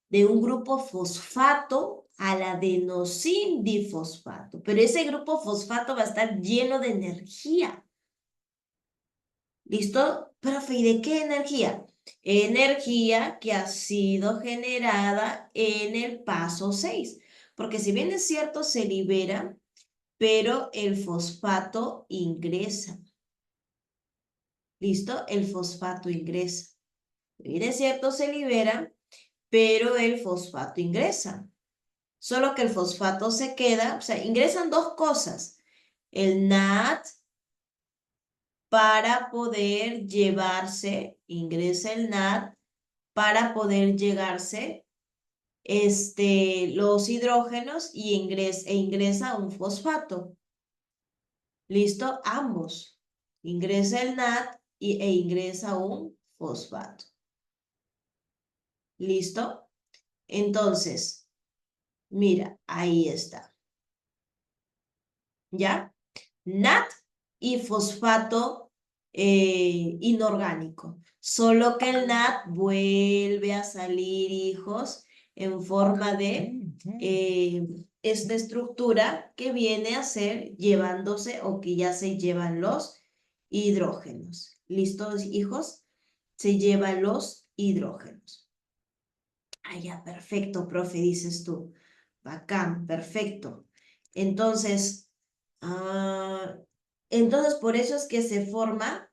de un grupo fosfato al adenosindifosfato, pero ese grupo fosfato va a estar lleno de energía. ¿Listo? Profe, ¿y de qué energía? Energía que ha sido generada en el paso 6, porque si bien es cierto, se libera, pero el fosfato ingresa. ¿Listo? El fosfato ingresa. Si bien es cierto, se libera, pero el fosfato ingresa. Solo que el fosfato se queda, o sea, ingresan dos cosas. El NAT para poder llevarse, ingresa el NAT para poder llegarse los hidrógenos y ingresa un fosfato. ¿Listo? Ambos. Ingresa el NAT e ingresa un fosfato. ¿Listo? Entonces, mira, ahí está. ¿Ya? NAT y fosfato inorgánico. Solo que el NAT vuelve a salir, hijos, en forma de esta estructura que viene a ser llevándose o que ya se llevan los hidrógenos. ¿Listos, hijos? Se llevan los hidrógenos. Ya, perfecto, profe, dices tú. Bacán, perfecto. Entonces, ah, por eso es que se forma,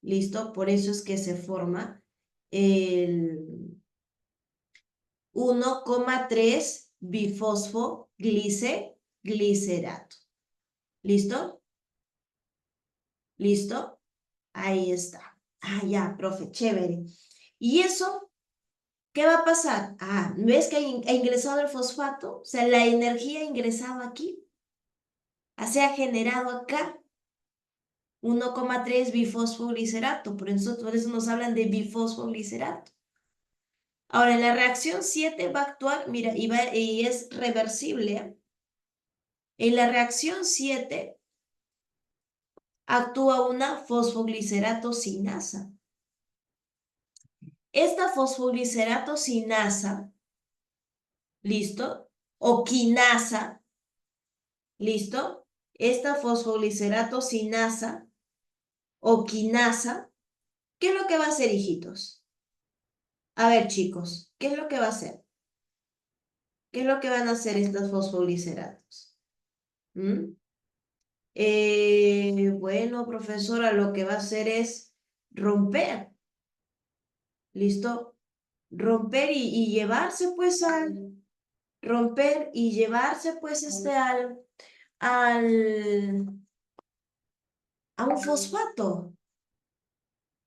¿listo? Por eso es que se forma el 1,3 bifosfoglicerato. ¿Listo? ¿Listo? Ahí está. Ya, profe, chévere. ¿Y eso qué va a pasar? ¿Ves que ha ingresado el fosfato? O sea, la energía ha ingresado aquí. Se ha generado acá 1,3 bifosfoglicerato. Por eso nos hablan de bifosfoglicerato. Ahora, en la reacción 7 va a actuar, mira, y es reversible. En la reacción 7 actúa una fosfoglicerato sinasa. Esta fosfoglicerato sinasa ¿listo? O quinasa, ¿listo? Esta fosfoglicerata sinasa o quinasa, ¿qué es lo que va a hacer, hijitos? A ver, chicos, ¿qué es lo que va a hacer? ¿Qué es lo que van a hacer estas fosfoglicerasas? ¿Mm? Bueno, profesora, lo que va a hacer es romper, ¿listo? Romper y llevarse pues romper y llevarse pues al, a un fosfato,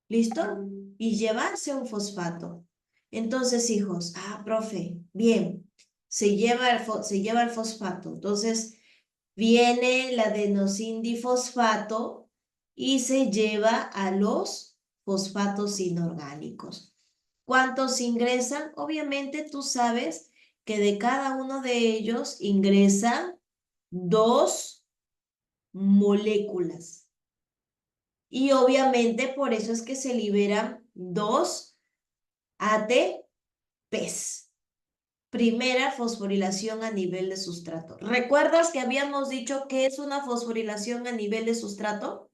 ¿listo? Y llevarse a un fosfato. Entonces, hijos, profe, bien, se lleva el fosfato. Entonces, viene el adenosindifosfato y se lleva a los fosfatos inorgánicos. ¿Cuántos ingresan? Obviamente tú sabes que de cada uno de ellos ingresan 2 moléculas. Y obviamente por eso es que se liberan 2 ATPs. Primera fosforilación a nivel de sustrato. ¿Recuerdas que habíamos dicho que es una fosforilación a nivel de sustrato?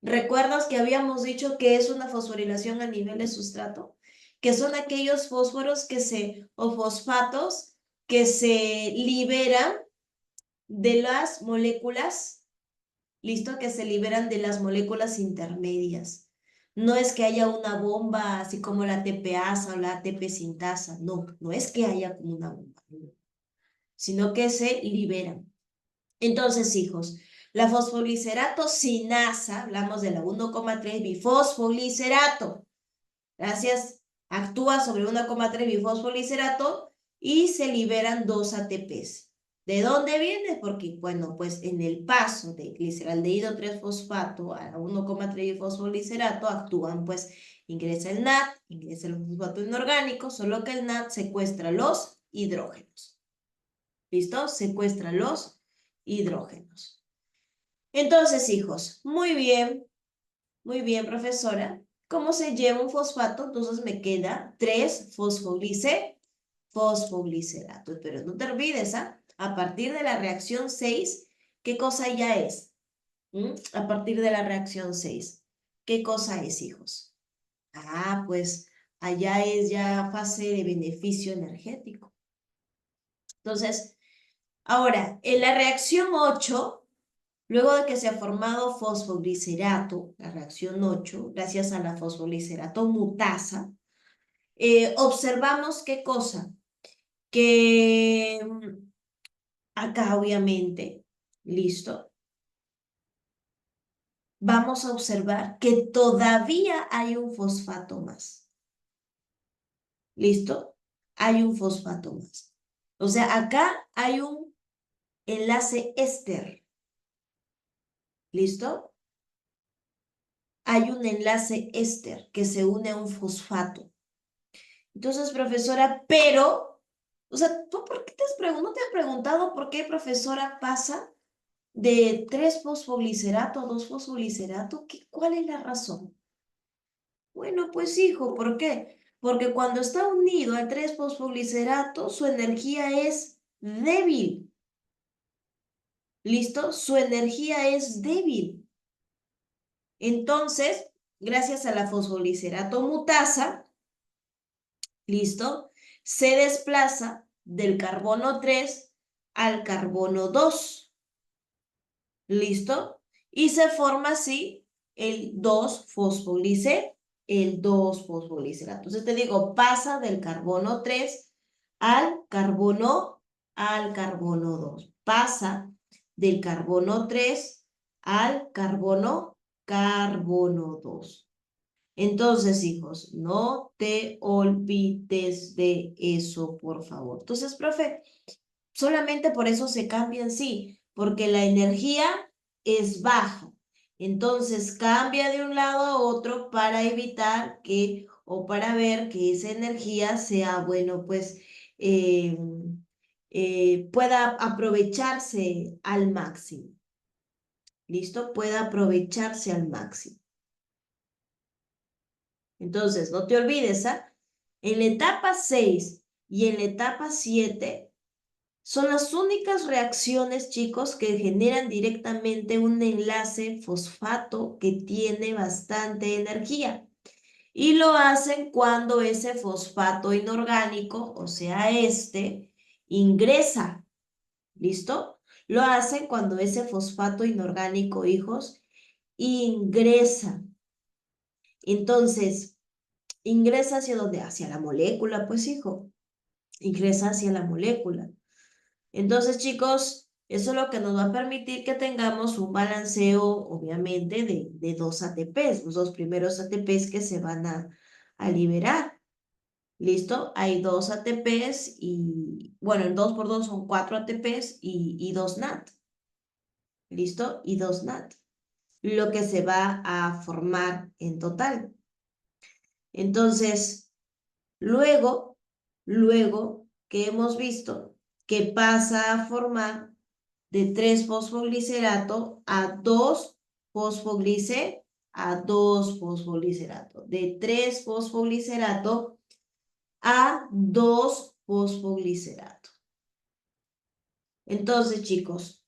¿Recuerdas que habíamos dicho que es una fosforilación a nivel de sustrato? Que son aquellos fósforos o fosfatos que se liberan de las moléculas, ¿listo? Que se liberan de las moléculas intermedias. No es que haya una bomba así como la TPasa o la ATP sintasa, no, no es que haya como una bomba, sino que se liberan. Entonces, hijos, la fosfoglicerata sinasa, hablamos de la 1,3 bifosfoglicerata, gracias, actúa sobre 1,3 bifosfoglicerata y se liberan 2 ATPs. ¿De dónde viene? Porque, bueno, pues en el paso de gliceraldehído 3-fosfato a 1,3 bifosfoglicerata actúan, pues, ingresa el NAD, ingresa el fosfato inorgánico, solo que el NAD secuestra los hidrógenos. ¿Listo? Secuestra los hidrógenos. Entonces, hijos, muy bien, profesora. ¿Cómo se lleva un fosfato? Entonces me queda 3-fosfoglicerato. Pero no te olvides, a partir de la reacción 6, ¿qué cosa ya es? A partir de la reacción 6, ¿qué cosa es, hijos? Pues allá es ya fase de beneficio energético. Entonces, ahora, en la reacción 8, luego de que se ha formado fosfoglicerato, la reacción 8, gracias a la fosfoglicerato mutasa, observamos qué cosa, que acá obviamente, listo, vamos a observar que todavía hay un fosfato más, listo, hay un fosfato más. O sea, acá hay un enlace éster, listo, hay un enlace éster que se une a un fosfato. Entonces, profesora, pero, o sea, ¿tú por qué no te has preguntado por qué, profesora, pasa de 3-fosfoglicerato a 2-fosfoglicerato? ¿Cuál es la razón? Bueno, pues hijo, ¿por qué? Porque cuando está unido al 3-fosfoglicerato, su energía es débil. ¿Listo? Su energía es débil. Entonces, gracias a la fosfoglicerato mutasa, ¿listo? Se desplaza del carbono 3 al carbono 2, ¿listo? Y se forma así el 2-fosfoglicerado. Entonces te digo, pasa del carbono 3 al carbono 2. Pasa del carbono 3 al carbono 2. Entonces, hijos, no te olvides de eso, por favor. Entonces, profe, solamente por eso se cambian, sí, porque la energía es baja. Entonces, cambia de un lado a otro para evitar o para ver que esa energía sea, bueno, pues, eh, pueda aprovecharse al máximo. ¿Listo? Pueda aprovecharse al máximo. Entonces, no te olvides, en la etapa 6 y en la etapa 7 son las únicas reacciones, chicos, que generan directamente un enlace fosfato que tiene bastante energía. Y lo hacen cuando ese fosfato inorgánico, o sea, ingresa. ¿Listo? Lo hacen cuando ese fosfato inorgánico, hijos, ingresa. Entonces, ingresa hacia dónde? Hacia la molécula, pues, hijo. Ingresa hacia la molécula. Entonces, chicos, eso es lo que nos va a permitir que tengamos un balanceo, obviamente, de dos ATPs, los dos primeros ATPs que se van a liberar. ¿Listo? Hay dos ATPs y, bueno, el 2 por 2 son 4 ATPs y 2 NAT. ¿Listo? Y 2 NAT. Lo que se va a formar en total. Entonces, luego que hemos visto que pasa a formar de 3-fosfoglicerato a 2-fosfoglicerato, de 3-fosfoglicerato a 2-fosfoglicerato. Entonces, chicos,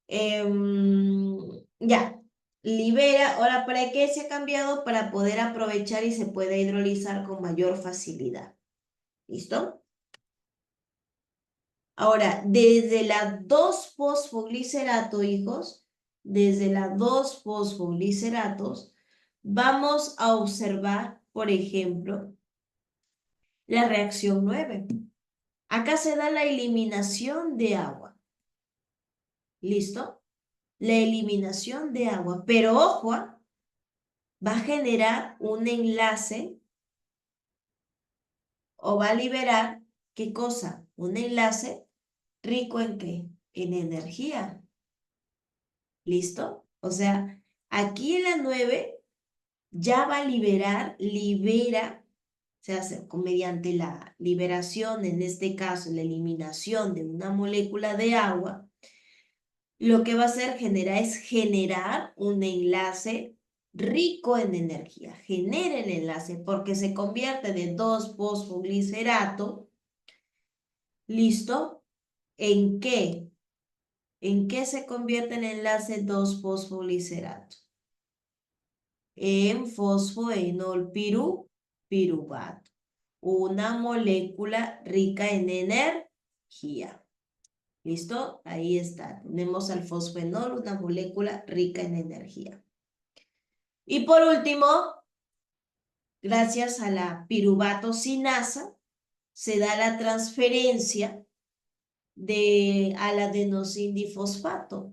ya, libera. Ahora, ¿para qué se ha cambiado? Para poder aprovechar y se puede hidrolizar con mayor facilidad. ¿Listo? Ahora, desde la 2-fosfoglicerato, hijos, desde la 2-fosfogliceratos, vamos a observar, por ejemplo, la reacción 9. Acá se da la eliminación de agua. ¿Listo? La eliminación de agua. Pero ojo, va a generar un enlace o va a liberar, ¿qué cosa? Un enlace rico en ¿qué? En energía. ¿Listo? O sea, aquí en la 9 ya va a libera, se hace mediante la liberación, en este caso la eliminación de una molécula de agua, lo que va a hacer es generar un enlace rico en energía. Genera el enlace porque se convierte de 2-fosfoglicerato, ¿listo? ¿En qué? ¿En qué se convierte el enlace 2-fosfoglicerato? En fosfoenol piruvato, una molécula rica en energía. ¿Listo? Ahí está. Tenemos al fosfenol, una molécula rica en energía. Y por último, gracias a la piruvatocinasa, se da la transferencia al adenosindifosfato.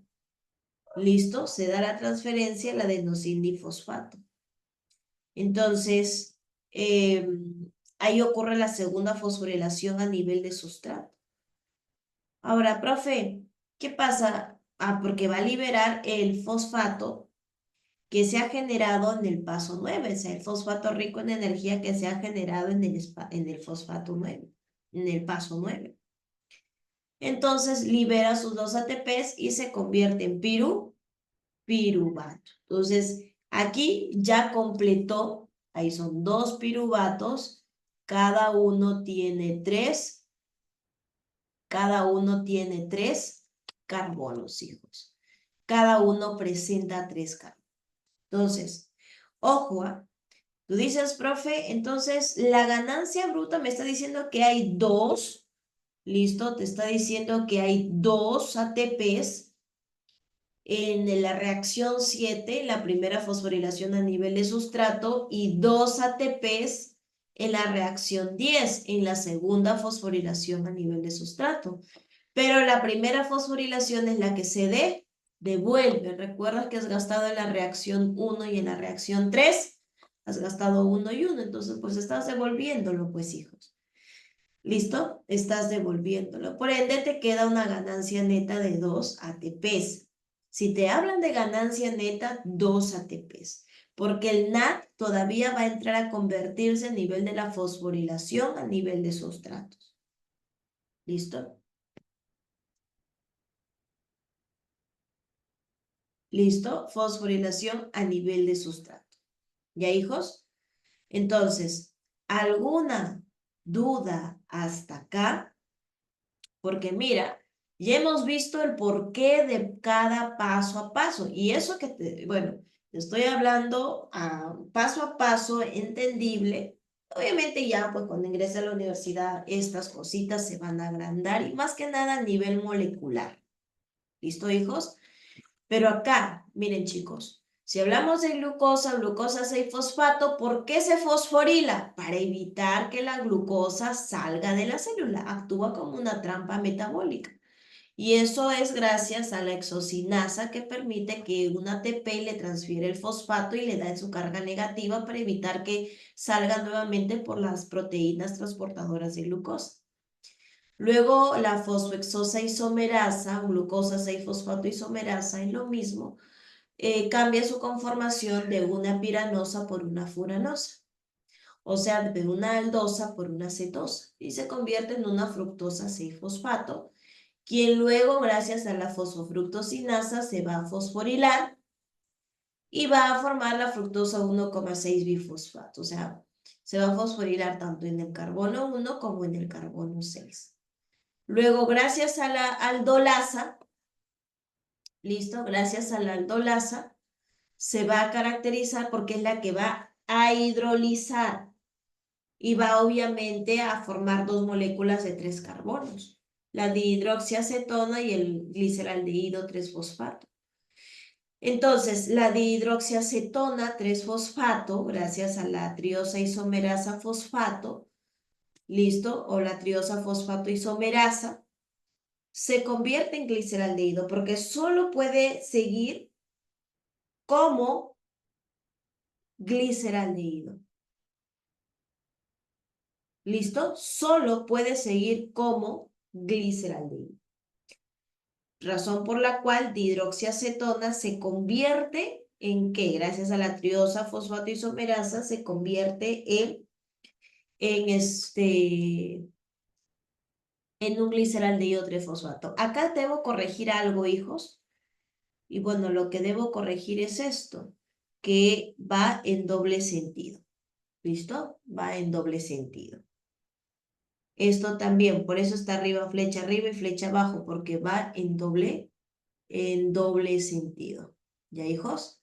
¿Listo? Se da la transferencia al adenosindifosfato. Entonces, ahí ocurre la segunda fosforilación a nivel de sustrato. Ahora, profe, ¿qué pasa? Porque va a liberar el fosfato que se ha generado en el paso 9, o sea, el fosfato rico en energía que se ha generado en el fosfato 9, en el paso 9. Entonces, libera sus 2 ATPs y se convierte en piruvato. Entonces, aquí ya completó, ahí son 2 piruvatos, cada uno tiene 3 carbonos, hijos. Cada uno presenta 3 carbonos. Entonces, ojo, tú dices, profe, entonces la ganancia bruta me está diciendo que hay 2, listo, te está diciendo que hay 2 ATPs en la reacción 7, la primera fosforilación a nivel de sustrato, y 2 ATPs en la reacción 10, en la segunda fosforilación a nivel de sustrato. Pero la primera fosforilación es la que se devuelve. ¿Recuerdas que has gastado en la reacción 1 y en la reacción 3? Has gastado 1 y 1, entonces pues estás devolviéndolo, pues, hijos. ¿Listo? Estás devolviéndolo. Por ende, te queda una ganancia neta de 2 ATPs. Si te hablan de ganancia neta, 2 ATPs. Porque el NAT todavía va a entrar a convertirse a nivel de la fosforilación a nivel de sustratos. ¿Listo? ¿Listo? Fosforilación a nivel de sustrato. ¿Ya, hijos? Entonces, ¿alguna duda hasta acá? Porque mira, ya hemos visto el porqué de cada paso a paso. Y eso que bueno, te estoy hablando paso a paso, entendible. Obviamente ya, pues cuando ingrese a la universidad, estas cositas se van a agrandar y más que nada a nivel molecular. ¿Listo, hijos? Pero acá, miren chicos, si hablamos de glucosa, glucosa 6-fosfato, ¿por qué se fosforila? Para evitar que la glucosa salga de la célula. Actúa como una trampa metabólica. Y eso es gracias a la exocinasa que permite que un ATP le transfiere el fosfato y le da su carga negativa para evitar que salga nuevamente por las proteínas transportadoras de glucosa. Luego la fosfoexosa isomerasa, glucosa 6-fosfato isomerasa, es lo mismo, cambia su conformación de una piranosa por una furanosa, o sea, de una aldosa por una cetosa, y se convierte en una fructosa 6-fosfato, quien luego, gracias a la fosfofructosinasa, se va a fosforilar y va a formar la fructosa 1,6 bifosfato, o sea, se va a fosforilar tanto en el carbono 1 como en el carbono 6. Luego, gracias a la aldolasa, listo, gracias a la aldolasa, se va a caracterizar porque es la que va a hidrolizar y va obviamente a formar dos moléculas de 3 carbonos, la dihidroxiacetona y el gliceraldehído 3-fosfato. Entonces, la dihidroxiacetona 3-fosfato, gracias a la triosa isomerasa fosfato, listo, o la triosa fosfato isomerasa, se convierte en gliceraldehído porque solo puede seguir como gliceraldehído. ¿Listo? Solo puede seguir como gliceraldehído. Razón por la cual dihidroxiacetona se convierte en ¿qué? Gracias a la triosa fosfato isomerasa se convierte en un gliceraldehído 3-fosfato. Acá debo corregir algo, hijos. Y bueno, lo que debo corregir es esto, que va en doble sentido. ¿Listo? Va en doble sentido. Esto también, por eso está arriba y flecha abajo, porque va en doble sentido. ¿Ya, hijos?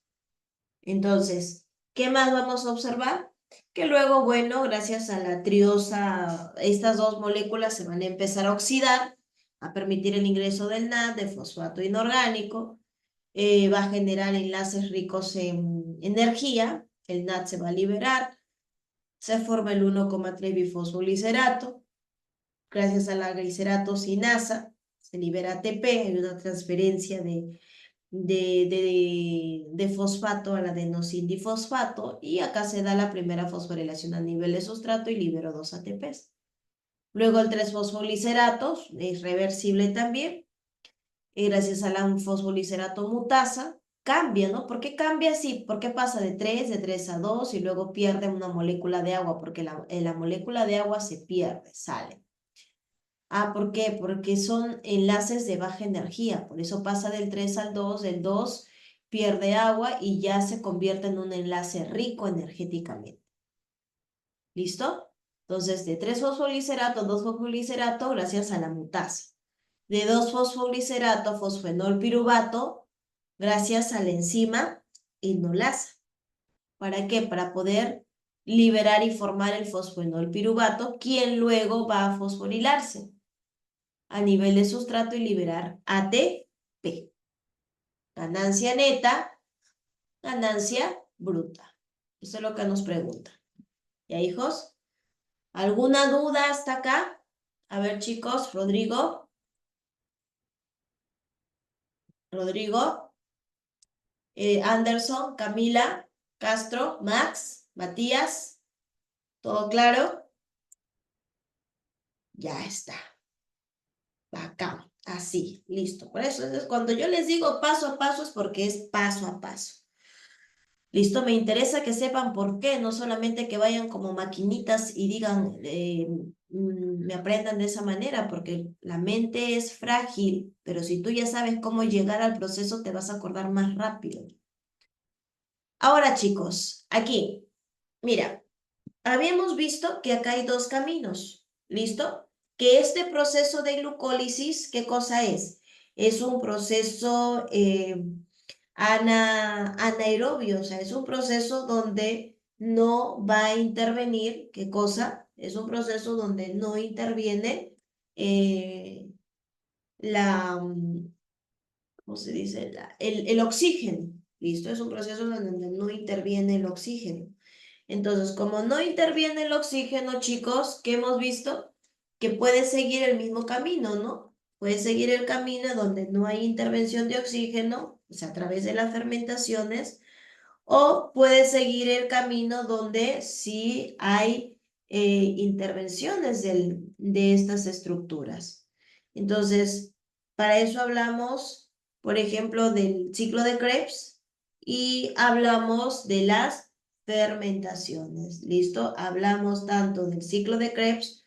Entonces, ¿qué más vamos a observar? Que luego, bueno, gracias a la triosa, estas dos moléculas se van a empezar a oxidar, a permitir el ingreso del NAD, de fosfato inorgánico, va a generar enlaces ricos en energía, el NAD se va a liberar, se forma el 1,3 bifosfolicerato, gracias a la gliceratosinasa, se libera ATP, hay una transferencia de fosfato al adenosindifosfato y acá se da la primera fosforilación a nivel de sustrato y libero 2 ATPs. Luego el 3-fosfolicerato es reversible también, y gracias a la fosfolicerato mutasa, cambia, ¿no? ¿Por qué cambia así? ¿Por qué pasa de 3 a 2 y luego pierde una molécula de agua? Porque la molécula de agua se pierde, sale. ¿Por qué? Porque son enlaces de baja energía, por eso pasa del 3 al 2, el 2 pierde agua y ya se convierte en un enlace rico energéticamente. ¿Listo? Entonces, de 3-fosfolicerato a 2-fosfolicerato, gracias a la mutasa. De 2-fosfoglicerato a fosfenol piruvato, gracias a la enzima inolasa. ¿Para qué? Para poder liberar y formar el fosfenol piruvato, quien luego va a fosforilarse a nivel de sustrato y liberar ATP. Ganancia neta, ganancia bruta. Eso es lo que nos pregunta. ¿Ya, hijos? ¿Alguna duda hasta acá? A ver, chicos, Rodrigo. Anderson, Camila, Castro, Max, Matías. ¿Todo claro? Ya está. Acá, así, listo. Por eso es cuando yo les digo paso a paso es porque es paso a paso. Listo, me interesa que sepan por qué, no solamente que vayan como maquinitas y digan, me aprendan de esa manera, porque la mente es frágil, pero si tú ya sabes cómo llegar al proceso, te vas a acordar más rápido. Ahora, chicos, aquí, mira, habíamos visto que acá hay dos caminos. ¿Listo? Que este proceso de glucólisis, ¿qué cosa es? Es un proceso anaerobio, o sea, es un proceso donde no va a intervenir, ¿qué cosa? Es un proceso donde no interviene eh, la, ¿cómo se dice? El oxígeno, ¿listo? Es un proceso donde no interviene el oxígeno. Entonces, como no interviene el oxígeno, chicos, ¿qué hemos visto? Que puede seguir el mismo camino, ¿no? Puede seguir el camino donde no hay intervención de oxígeno, o sea, a través de las fermentaciones, o puede seguir el camino donde sí hay intervenciones de estas estructuras. Entonces, para eso hablamos, por ejemplo, del ciclo de Krebs y hablamos de las fermentaciones. ¿Listo? Hablamos tanto del ciclo de Krebs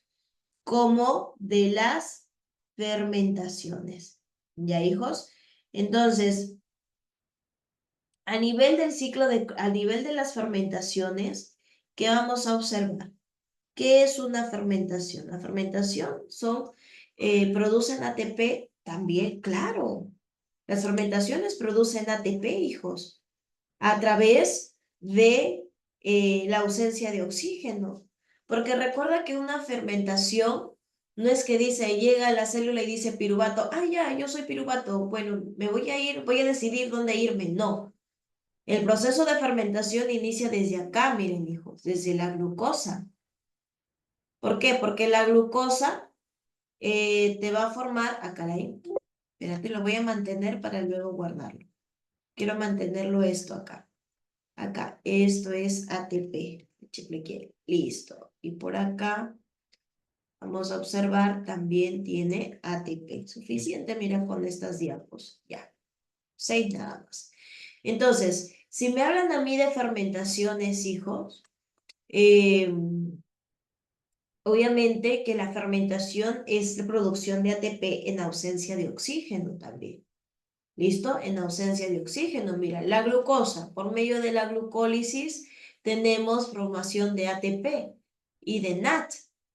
como de las fermentaciones. ¿Ya, hijos? Entonces, a nivel de las fermentaciones, ¿qué vamos a observar? ¿Qué es una fermentación? La fermentación producen ATP también, claro. Las fermentaciones producen ATP, hijos, a través de la ausencia de oxígeno. Porque recuerda que una fermentación no es que dice, llega a la célula y dice piruvato, ah, ya, yo soy piruvato, bueno, me voy a ir, voy a decidir dónde irme. No. El proceso de fermentación inicia desde acá, miren, hijos, desde la glucosa. ¿Por qué? Porque la glucosa te va a formar, ah, caray, espérate, lo voy a mantener para luego guardarlo. Quiero mantenerlo esto acá. Acá, esto es ATP. Listo. Y por acá, vamos a observar, también tiene ATP. Suficiente, mira, con estas diapos. Ya, 6 nada más. Entonces, si me hablan a mí de fermentaciones, hijos, obviamente que la fermentación es la producción de ATP en ausencia de oxígeno también. ¿Listo? En ausencia de oxígeno. Mira, la glucosa, por medio de la glucólisis, tenemos formación de ATP y de NAT,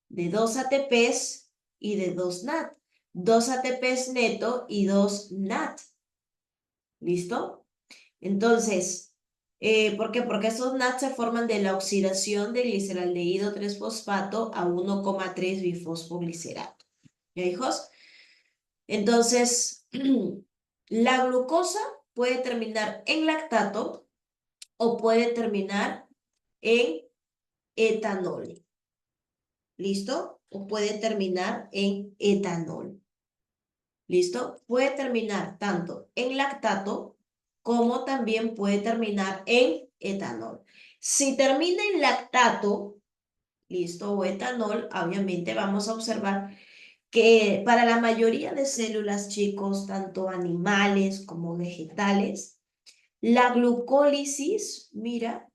de 2 ATPs y de 2 NAT. 2 ATPs neto y 2 NAT. ¿Listo? Entonces, ¿por qué? Porque esos NAT se forman de la oxidación de gliceraldehído 3-fosfato a 1,3 bifosfoglicerato. ¿Ya, hijos? Entonces, la glucosa puede terminar en lactato o puede terminar en etanol. ¿Listo? O puede terminar en etanol. ¿Listo? Puede terminar tanto en lactato como también puede terminar en etanol. Si termina en lactato, listo, o etanol, obviamente vamos a observar que para la mayoría de células, chicos, tanto animales como vegetales, la glucólisis, mira,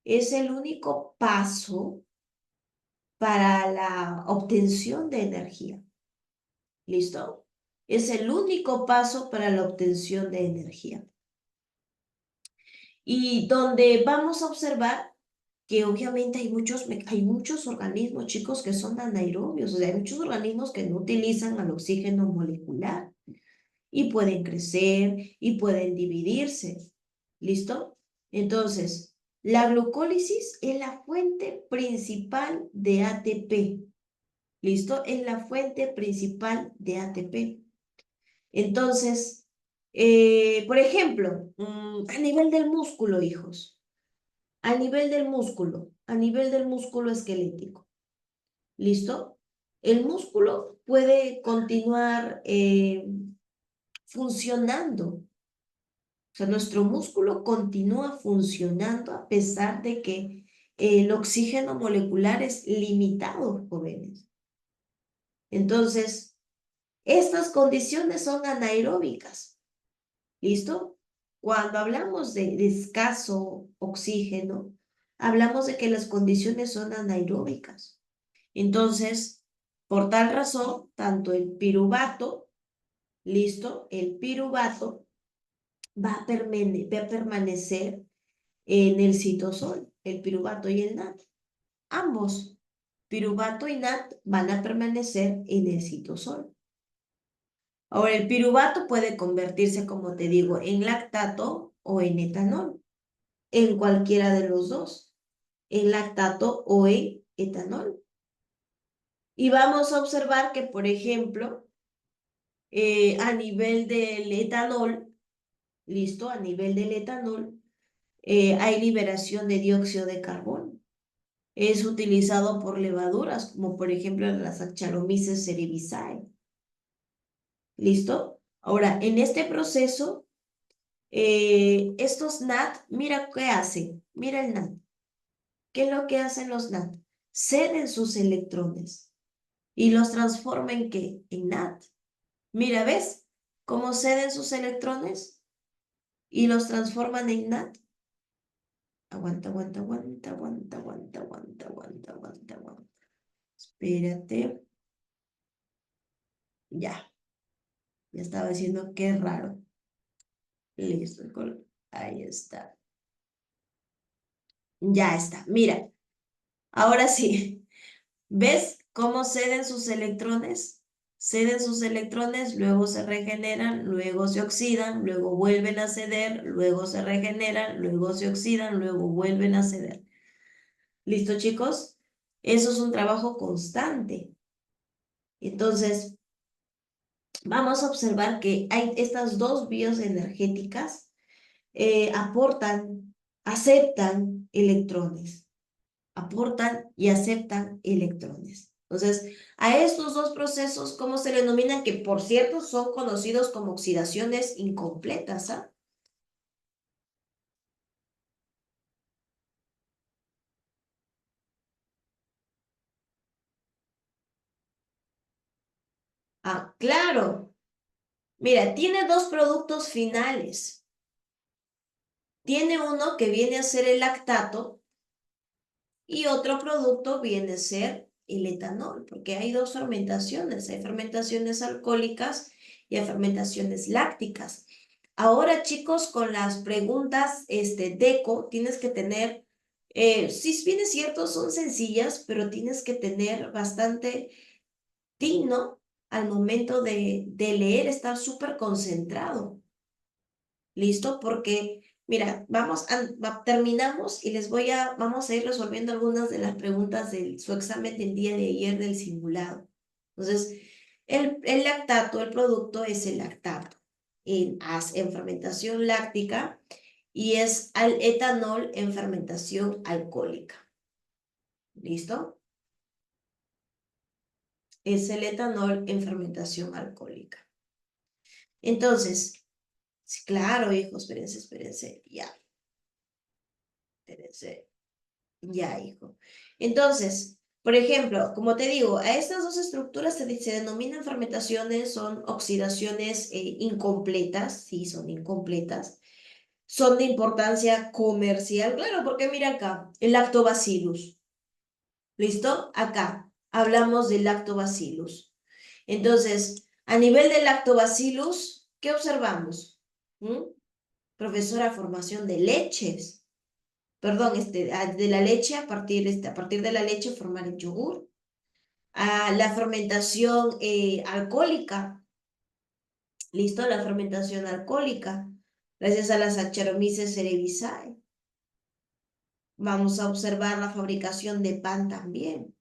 es el único paso para la obtención de energía. ¿Listo? Es el único paso para la obtención de energía. Y donde vamos a observar que obviamente hay muchos organismos, chicos, que son anaerobios, o sea, hay muchos organismos que no utilizan el oxígeno molecular y pueden crecer y pueden dividirse. ¿Listo? Entonces, la glucólisis es la fuente principal de ATP. ¿Listo? Es la fuente principal de ATP. Entonces, por ejemplo, a nivel del músculo, hijos, a nivel del músculo esquelético, ¿listo? El músculo puede continuar funcionando. O sea, nuestro músculo continúa funcionando a pesar de que el oxígeno molecular es limitado, jóvenes. Entonces, estas condiciones son anaeróbicas. ¿Listo? Cuando hablamos de escaso oxígeno, hablamos de que las condiciones son anaeróbicas. Entonces, por tal razón, tanto el piruvato, ¿listo? El piruvato va a permanecer en el citosol, el piruvato y el NAT, ambos. Piruvato y NAT van a permanecer en el citosol. Ahora, el piruvato puede convertirse, como te digo, en lactato o en etanol, en cualquiera de los dos, en lactato o en etanol. Y vamos a observar que, por ejemplo, a nivel del etanol, listo, a nivel del etanol, hay liberación de dióxido de carbono. Es utilizado por levaduras, como por ejemplo las Saccharomyces cerevisiae. ¿Listo? Ahora, en este proceso, estos NAT, mira qué hacen. Mira el NAT. ¿Qué es lo que hacen los NAT? Ceden sus electrones y los transforman ¿en qué? En NAT. Mira, ¿ves cómo ceden sus electrones y los transforman en NAT? Aguanta, aguanta, aguanta, aguanta, aguanta, aguanta, aguanta, aguanta, aguanta. Espérate. Ya. Ya estaba diciendo qué raro. Listo. Ahí está. Ya está. Mira. Ahora sí. ¿Ves cómo ceden sus electrones? Ceden sus electrones, luego se regeneran, luego se oxidan, luego vuelven a ceder, luego se regeneran, luego se oxidan, luego vuelven a ceder. ¿Listo, chicos? Eso es un trabajo constante. Entonces, vamos a observar que hay estas dos vías energéticas aportan, aceptan electrones, aportan y aceptan electrones. Entonces, a estos dos procesos, ¿cómo se le denominan? Que, por cierto, son conocidos como oxidaciones incompletas, ¿ah? Ah, claro. Mira, tiene dos productos finales. Tiene uno que viene a ser el lactato y otro producto viene a ser el etanol, porque hay dos fermentaciones. Hay fermentaciones alcohólicas y hay fermentaciones lácticas. Ahora, chicos, con las preguntas DECO, tienes que tener, si bien es cierto, son sencillas, pero tienes que tener bastante tino al momento de leer, estar súper concentrado. ¿Listo? Porque, mira, terminamos y vamos a ir resolviendo algunas de las preguntas de su examen del día de ayer del simulado. Entonces, el lactato, el producto es el lactato en fermentación láctica y es al etanol en fermentación alcohólica. ¿Listo? Es el etanol en fermentación alcohólica. Entonces, sí, claro, hijos, espérense, ya, espérense. Ya, hijo. Entonces, por ejemplo, como te digo, a estas dos estructuras se denominan fermentaciones, son oxidaciones incompletas, sí, son incompletas, son de importancia comercial, claro, porque mira acá, el lactobacillus, ¿listo? Acá hablamos del lactobacillus. Entonces, a nivel del lactobacillus, ¿qué observamos? ¿Mm? Profesora, formación de leches. Perdón, de la leche, a partir de la leche formar el yogur. La fermentación alcohólica, ¿listo? La fermentación alcohólica, gracias a las Saccharomyces cerevisiae. Vamos a observar la fabricación de pan también,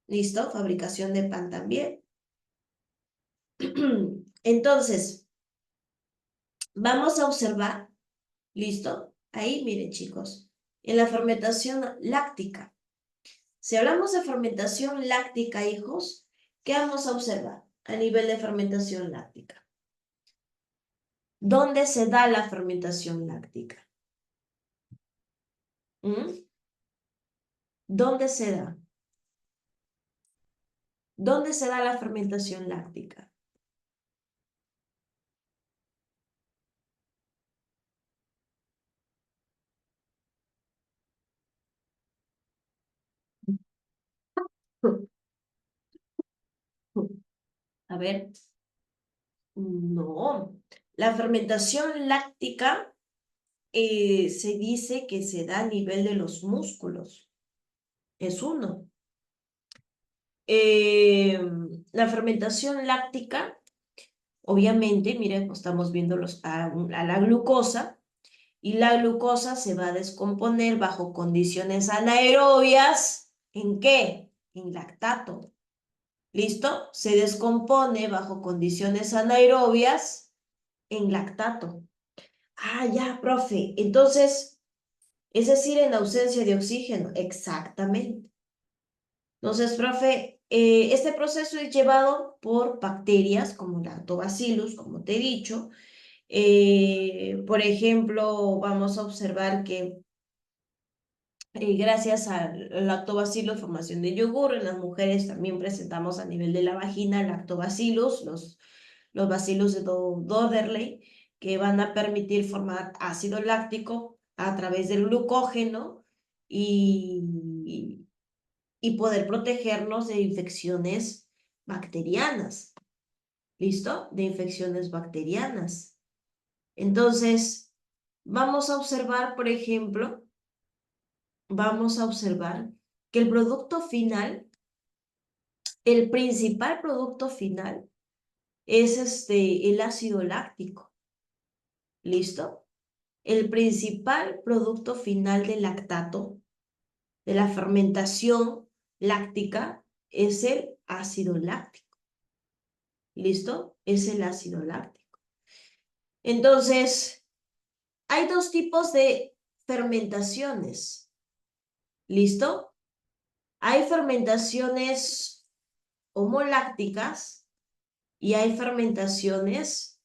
¿listo? Fabricación de pan también. Entonces, vamos a observar, ¿listo? Ahí, miren chicos, en la fermentación láctica. Si hablamos de fermentación láctica, hijos, ¿qué vamos a observar a nivel de fermentación láctica? ¿Dónde se da la fermentación láctica? ¿Mm? ¿Dónde se da? ¿Dónde se da la fermentación láctica? A ver, no. La fermentación láctica se dice que se da a nivel de los músculos. Es uno. La fermentación láctica, obviamente, miren, estamos viendo a la glucosa, y la glucosa se va a descomponer bajo condiciones anaerobias. ¿En qué? En lactato. ¿Listo? Se descompone bajo condiciones anaerobias en lactato. Ah, ya, profe. Entonces, es decir, en ausencia de oxígeno. Exactamente. Entonces, profe, este proceso es llevado por bacterias como lactobacillus, como te he dicho. Por ejemplo, vamos a observar que gracias al lactobacillus, formación de yogur, en las mujeres también presentamos a nivel de la vagina lactobacillus, los bacilos de Doderley, que van a permitir formar ácido láctico a través del glucógeno y poder protegernos de infecciones bacterianas. ¿Listo? De infecciones bacterianas. Entonces, vamos a observar, por ejemplo, que el producto final, el principal producto final, es el ácido láctico. ¿Listo? El principal producto final del lactato, de la fermentación láctica, es el ácido láctico. ¿Listo? Es el ácido láctico. Entonces, hay dos tipos de fermentaciones. ¿Listo? Hay fermentaciones homolácticas y hay fermentaciones,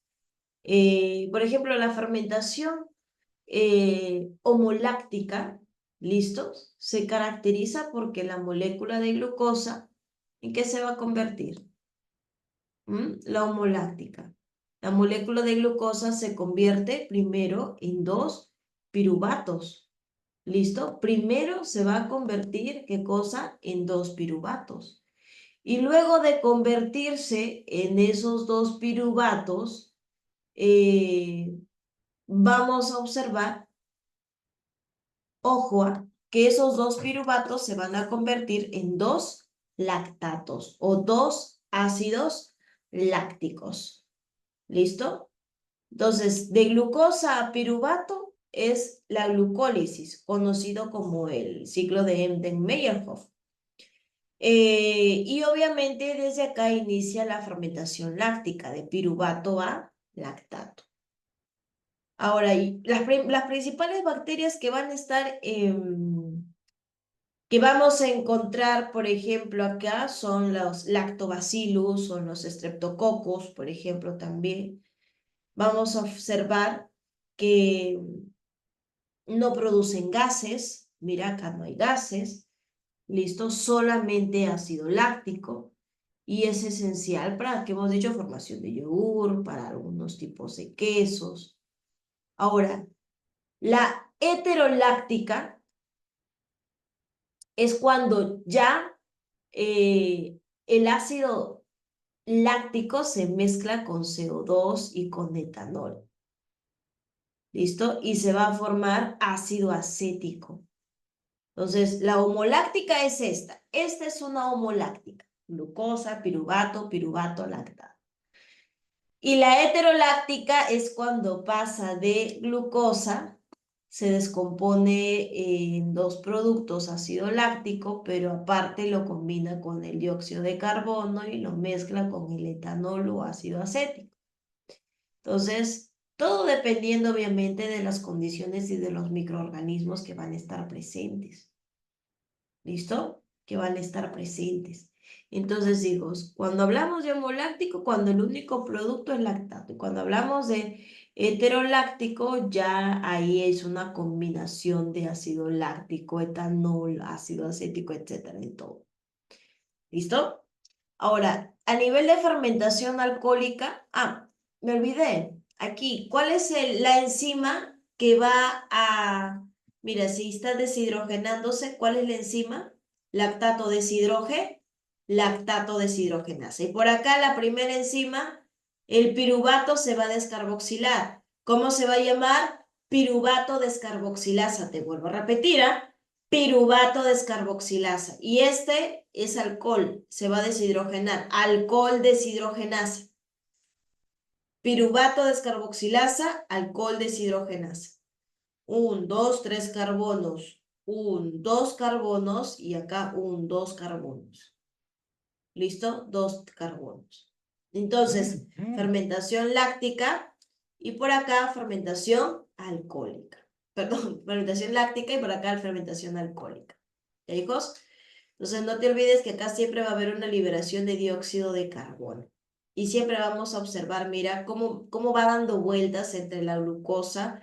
por ejemplo, la fermentación homoláctica, ¿listo? Se caracteriza porque la molécula de glucosa, ¿en qué se va a convertir? La homoláctica. La molécula de glucosa se convierte primero en dos piruvatos. ¿Listo? Primero se va a convertir, ¿qué cosa? En dos piruvatos. Y luego de convertirse en esos dos piruvatos, vamos a observar, ojo, que esos dos piruvatos se van a convertir en dos lactatos o dos ácidos lácticos. ¿Listo? Entonces, de glucosa a piruvato es la glucólisis, conocido como el ciclo de Embden-Meyerhof. Y obviamente desde acá inicia la fermentación láctica de piruvato a lactato. Ahora, las principales bacterias que van a estar, que vamos a encontrar, por ejemplo, acá son los lactobacillus, son los streptococcus, por ejemplo, también. Vamos a observar que no producen gases. Mira, acá no hay gases. ¿Listo? Solamente ácido láctico. Y es esencial para, que hemos dicho, formación de yogur, para algunos tipos de quesos. Ahora, la heteroláctica es cuando ya el ácido láctico se mezcla con CO2 y con etanol. ¿Listo? Y se va a formar ácido acético. Entonces, la homoláctica es esta. Esta es una homoláctica. Glucosa, piruvato, piruvato, lactato. Y la heteroláctica es cuando pasa de glucosa, se descompone en dos productos, ácido láctico, pero aparte lo combina con el dióxido de carbono y lo mezcla con el etanol o ácido acético. Entonces, todo dependiendo obviamente de las condiciones y de los microorganismos que van a estar presentes. ¿Listo? Que van a estar presentes. Entonces, hijos, cuando hablamos de homoláctico, cuando el único producto es lactato, y cuando hablamos de heteroláctico, ya ahí es una combinación de ácido láctico, etanol, ácido acético, etcétera, en todo. ¿Listo? Ahora, a nivel de fermentación alcohólica, me olvidé. Aquí, ¿cuál es la enzima que va a... Mira, si está deshidrogenándose, ¿cuál es la enzima? Lactato deshidrogenasa. Y por acá la primera enzima, el piruvato se va a descarboxilar. ¿Cómo se va a llamar? Piruvato descarboxilasa. Te vuelvo a repetir, Piruvato descarboxilasa. Y este es alcohol, se va a deshidrogenar. Alcohol deshidrogenasa. Piruvato descarboxilasa, alcohol deshidrogenasa. 1, 2, 3 carbonos. 1, 2 carbonos y acá 1, 2 carbonos. ¿Listo? 2 carbonos. Entonces, fermentación láctica y por acá fermentación alcohólica. Perdón, fermentación láctica y por acá fermentación alcohólica. ¿Ya, hijos? Entonces, no te olvides que acá siempre va a haber una liberación de dióxido de carbono. Y siempre vamos a observar, mira, cómo va dando vueltas entre la glucosa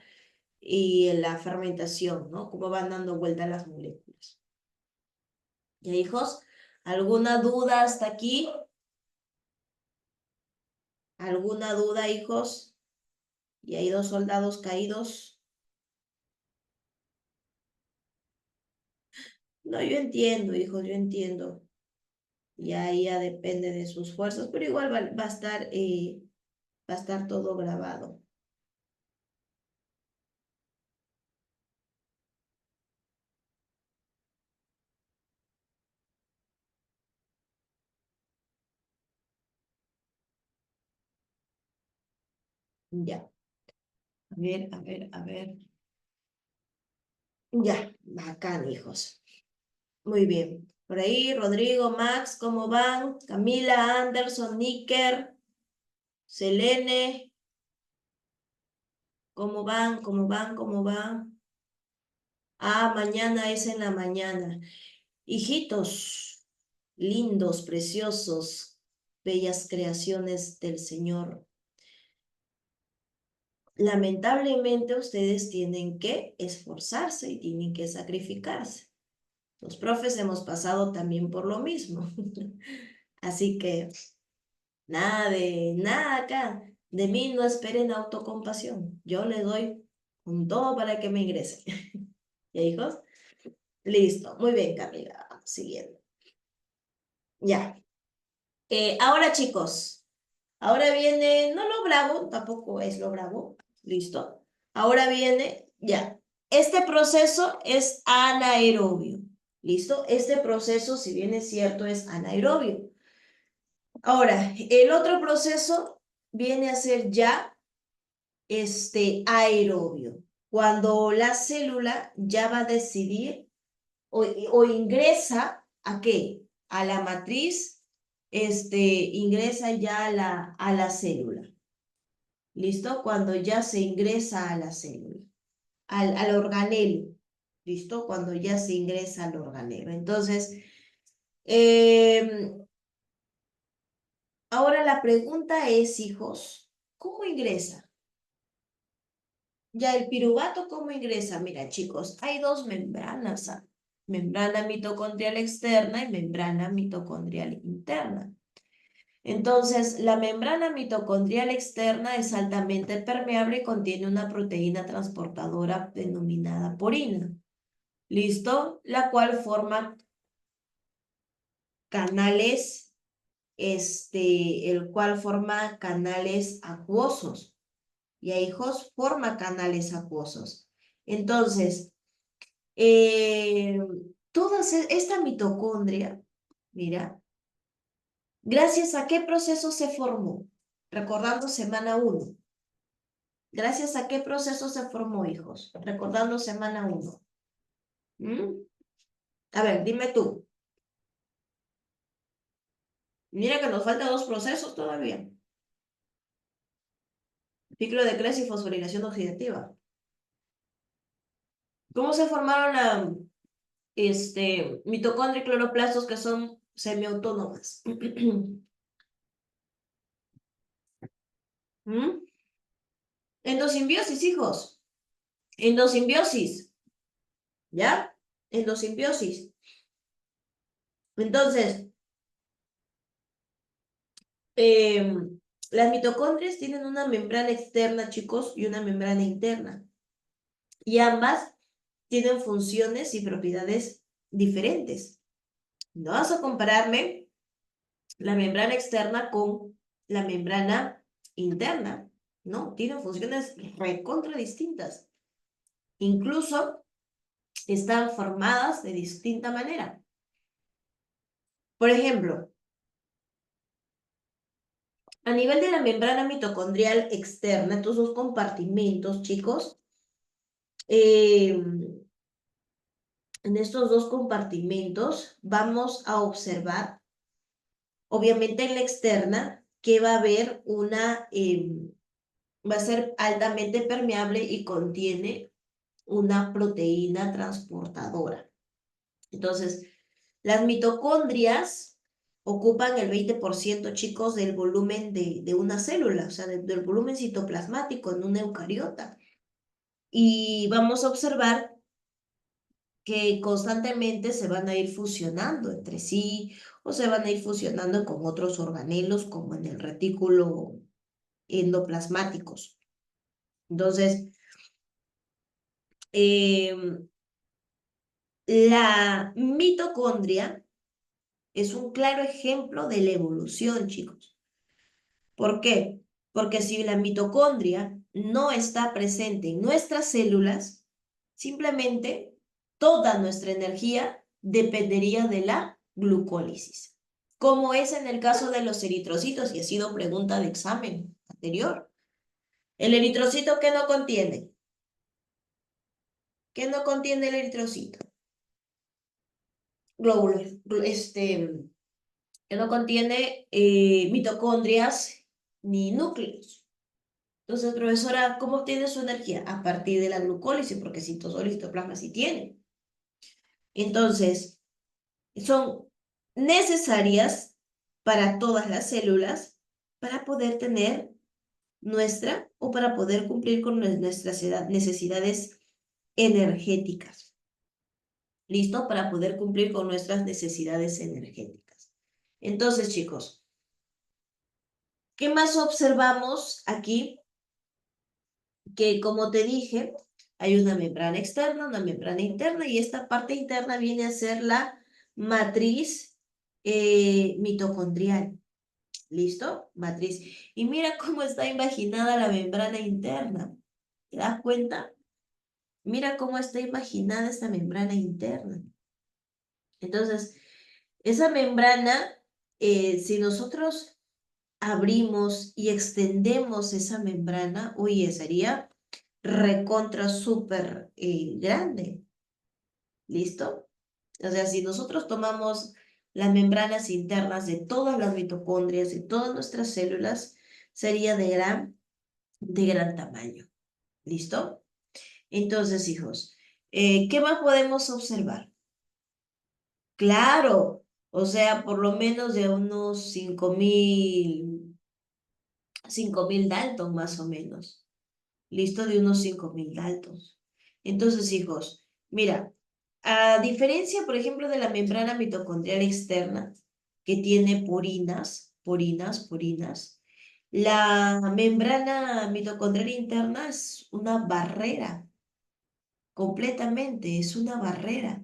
y la fermentación, ¿no? Cómo van dando vueltas las moléculas. ¿Ya, hijos? ¿Alguna duda hasta aquí? ¿Alguna duda, hijos? Y hay 2 soldados caídos. No, yo entiendo, hijos, yo entiendo. Ya depende de sus fuerzas, pero igual va a estar todo grabado. Ya. A ver, a ver, a ver. Ya, bacán, hijos. Muy bien. Por ahí, Rodrigo, Max, ¿cómo van? Camila, Anderson, Níker, Selene, ¿cómo van? ¿Cómo van? ¿Cómo van? Ah, mañana es en la mañana. Hijitos, lindos, preciosos, bellas creaciones del Señor. Lamentablemente ustedes tienen que esforzarse y tienen que sacrificarse. Los profes hemos pasado también por lo mismo. Así que nada acá. De mí no esperen autocompasión. Yo les doy con todo para que me ingresen. ¿Ya, hijos? Listo. Muy bien, Camila. Vamos siguiendo. Ya. Ahora, chicos. Ahora viene, no lo bravo, tampoco es lo bravo. Listo. Ahora viene, ya. Este proceso es anaerobio. ¿Listo? Este proceso, si bien es cierto, es anaerobio. Ahora, el otro proceso viene a ser ya aerobio. Cuando la célula ya va a decidir o ingresa a qué? A la matriz, ingresa ya a la célula. ¿Listo? Cuando ya se ingresa a la célula, al organelo. ¿Listo? Cuando ya se ingresa al organelo. Entonces, ahora la pregunta es, hijos, ¿cómo ingresa? Ya el piruvato, ¿cómo ingresa? Mira, chicos, hay 2 membranas, membrana mitocondrial externa y membrana mitocondrial interna. Entonces, la membrana mitocondrial externa es altamente permeable y contiene una proteína transportadora denominada porina. ¿Listo? La cual forma canales, el cual forma canales acuosos. Y a hijos forma canales acuosos. Entonces, esta mitocondria, mira, ¿gracias a qué proceso se formó? Recordando semana 1. ¿Gracias a qué proceso se formó, hijos? Recordando semana 1. A ver, dime tú. Mira que nos faltan 2 procesos todavía. Ciclo de Krebs y fosforilación oxidativa. ¿Cómo se formaron la mitocondria y cloroplastos que son semiautónomas? ¿Mm? Endosimbiosis, hijos. Endosimbiosis. ¿Ya? Endosimbiosis. Entonces, las mitocondrias tienen una membrana externa, chicos, y una membrana interna. Y ambas tienen funciones y propiedades diferentes. No vas a compararme la membrana externa con la membrana interna, ¿no? Tienen funciones recontra distintas. Incluso están formadas de distinta manera. Por ejemplo, a nivel de la membrana mitocondrial externa, estos dos compartimentos, chicos, en estos dos compartimentos vamos a observar, obviamente en la externa, que va a haber va a ser altamente permeable y contiene una proteína transportadora. Entonces, las mitocondrias ocupan el 20%, chicos, del volumen de una célula, o sea, del volumen citoplasmático en una eucariota. Y vamos a observar que constantemente se van a ir fusionando entre sí o se van a ir fusionando con otros organelos como en el retículo endoplasmáticos. Entonces, la mitocondria es un claro ejemplo de la evolución, chicos. ¿Por qué? Porque si la mitocondria no está presente en nuestras células, simplemente toda nuestra energía dependería de la glucólisis, como es en el caso de los eritrocitos, y ha sido pregunta de examen anterior. ¿El eritrocito qué no contiene? ¿Qué no contiene el eritrocito? Glóbulos, que no contiene mitocondrias ni núcleos. Entonces, profesora, ¿cómo obtiene su energía? A partir de la glucólisis, porque citosol y citoplasma sí tienen. Entonces, son necesarias para todas las células para poder tener nuestra o para poder cumplir con nuestras necesidades energéticas. ¿Listo? Para poder cumplir con nuestras necesidades energéticas. Entonces, chicos, ¿qué más observamos aquí? Que como te dije, hay una membrana externa, una membrana interna, y esta parte interna viene a ser la matriz mitocondrial. ¿Listo? Matriz. Y mira cómo está imaginada la membrana interna. ¿Te das cuenta? Mira cómo está imaginada esta membrana interna. Entonces, esa membrana, si nosotros abrimos y extendemos esa membrana, oye, sería recontra súper grande. ¿Listo? O sea, si nosotros tomamos las membranas internas de todas las mitocondrias, de todas nuestras células, sería de gran tamaño. ¿Listo? Entonces, hijos, ¿qué más podemos observar? Claro, o sea, por lo menos de unos 5.000 Dalton más o menos. ¿Listo? De unos 5.000 Daltons. Entonces, hijos, mira, a diferencia, por ejemplo, de la membrana mitocondrial externa, que tiene porinas, la membrana mitocondrial interna es una barrera, completamente, es una barrera.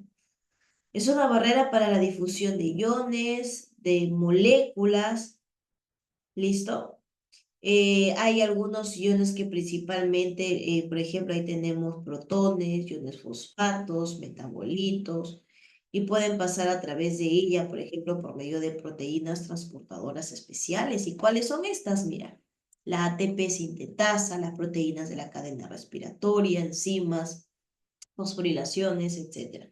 Es una barrera para la difusión de iones, de moléculas, ¿listo? Hay algunos iones que principalmente, por ejemplo, ahí tenemos protones, iones fosfatos, metabolitos, y pueden pasar a través de ella, por ejemplo, por medio de proteínas transportadoras especiales. ¿Y cuáles son estas? Mira, la ATP sintetasa, las proteínas de la cadena respiratoria, enzimas, fosforilaciones, etc.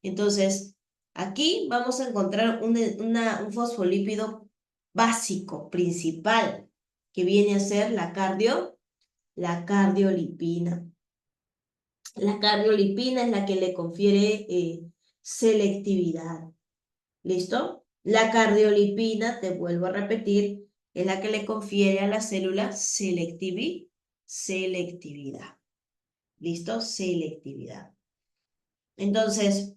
Entonces, aquí vamos a encontrar un fosfolípido básico, principal, que viene a ser la cardiolipina. La cardiolipina es la que le confiere selectividad. ¿Listo? La cardiolipina, te vuelvo a repetir, es la que le confiere a la célula selectividad. ¿Listo? Selectividad. Entonces,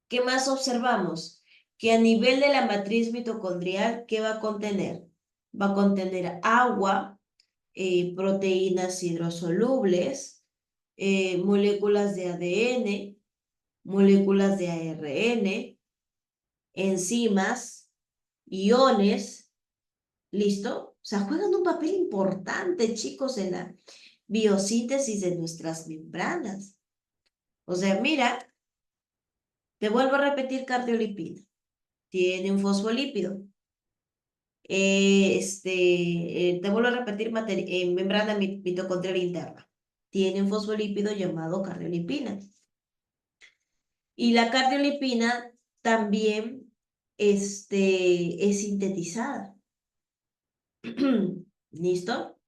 ¿qué más observamos? Que a nivel de la matriz mitocondrial, ¿qué va a contener? Va a contener agua, proteínas hidrosolubles, moléculas de ADN, moléculas de ARN, enzimas, iones, ¿listo? O sea, juegan un papel importante, chicos, en la biosíntesis de nuestras membranas. O sea, mira, te vuelvo a repetir cardiolipina. Tiene un fosfolípido. Te vuelvo a repetir membrana mitocondrial interna. Tiene un fosfolípido llamado cardiolipina. Y la cardiolipina también es sintetizada. ¿Listo?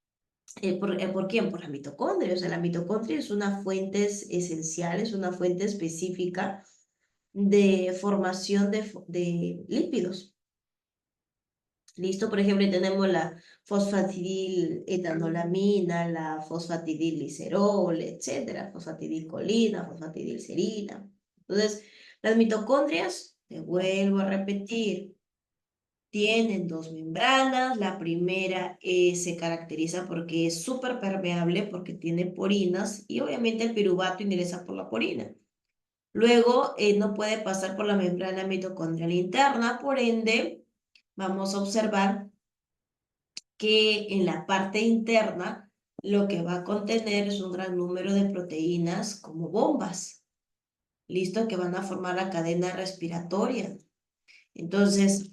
¿Por quién? Por la mitocondria. O sea, la mitocondria es una fuente esencial, es una fuente específica de formación de lípidos. ¿Listo? Por ejemplo, tenemos la fosfatidiletanolamina, la fosfatidilglicerol, etcétera, fosfatidilcolina, fosfatidilserina. Entonces, las mitocondrias, te vuelvo a repetir, tienen dos membranas. La primera se caracteriza porque es súper permeable, porque tiene porinas, y obviamente el piruvato ingresa por la porina. Luego, no puede pasar por la membrana mitocondrial interna, por ende, vamos a observar que en la parte interna lo que va a contener es un gran número de proteínas como bombas, ¿listo? Que van a formar la cadena respiratoria. Entonces,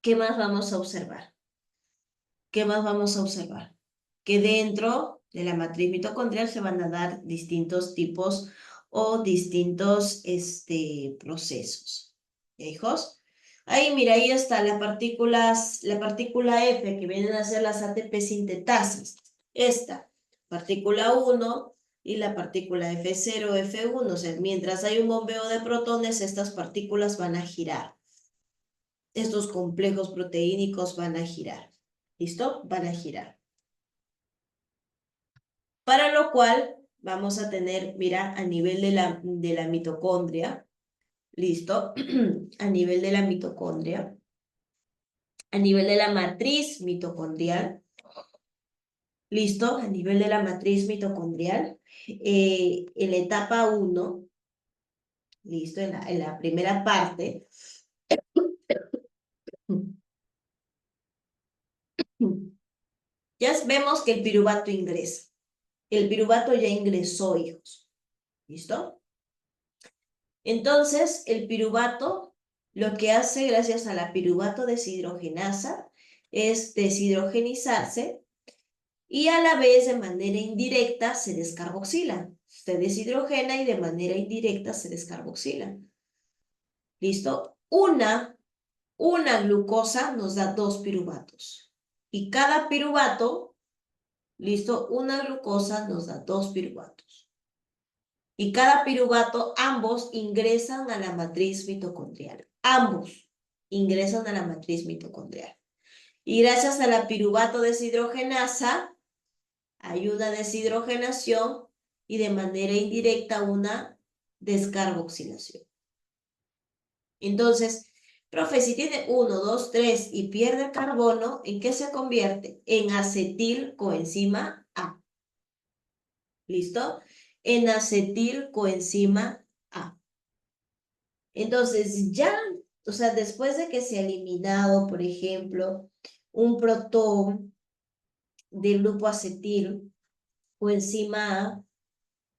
¿qué más vamos a observar? ¿Qué más vamos a observar? Que dentro de la matriz mitocondrial se van a dar distintos tipos o distintos procesos. ¿Ya, hijos? Ahí, mira, ahí está la partícula F, que vienen a ser las ATP sintetasas. Esta, partícula 1 y la partícula F0, F1. O sea, mientras hay un bombeo de protones, estas partículas van a girar. Estos complejos proteínicos van a girar. ¿Listo? Van a girar. Para lo cual vamos a tener, mira, a nivel de la mitocondria, ¿listo? A nivel de la mitocondria, a nivel de la matriz mitocondrial, ¿listo? A nivel de la matriz mitocondrial, en la etapa 1, ¿listo? En la primera parte, ya vemos que el piruvato ingresa. El piruvato ya ingresó, hijos. ¿Listo? Entonces, el piruvato lo que hace gracias a la piruvato deshidrogenasa es deshidrogenizarse y a la vez de manera indirecta se descarboxila. Se deshidrogena y de manera indirecta se descarboxila. ¿Listo? Una glucosa nos da dos piruvatos. Y cada piruvato, ¿listo? Una glucosa nos da dos piruvatos. Y cada piruvato, ambos ingresan a la matriz mitocondrial. Ambos ingresan a la matriz mitocondrial. Y gracias a la piruvato deshidrogenasa, hay una deshidrogenación y de manera indirecta una descarboxilación. Entonces, profe, si tiene 1, 2, 3 y pierde carbono, ¿en qué se convierte? En acetilcoenzima A. ¿Listo? En acetilcoenzima A. Entonces, ya, o sea, después de que se ha eliminado, por ejemplo, un protón del grupo acetil coenzima A,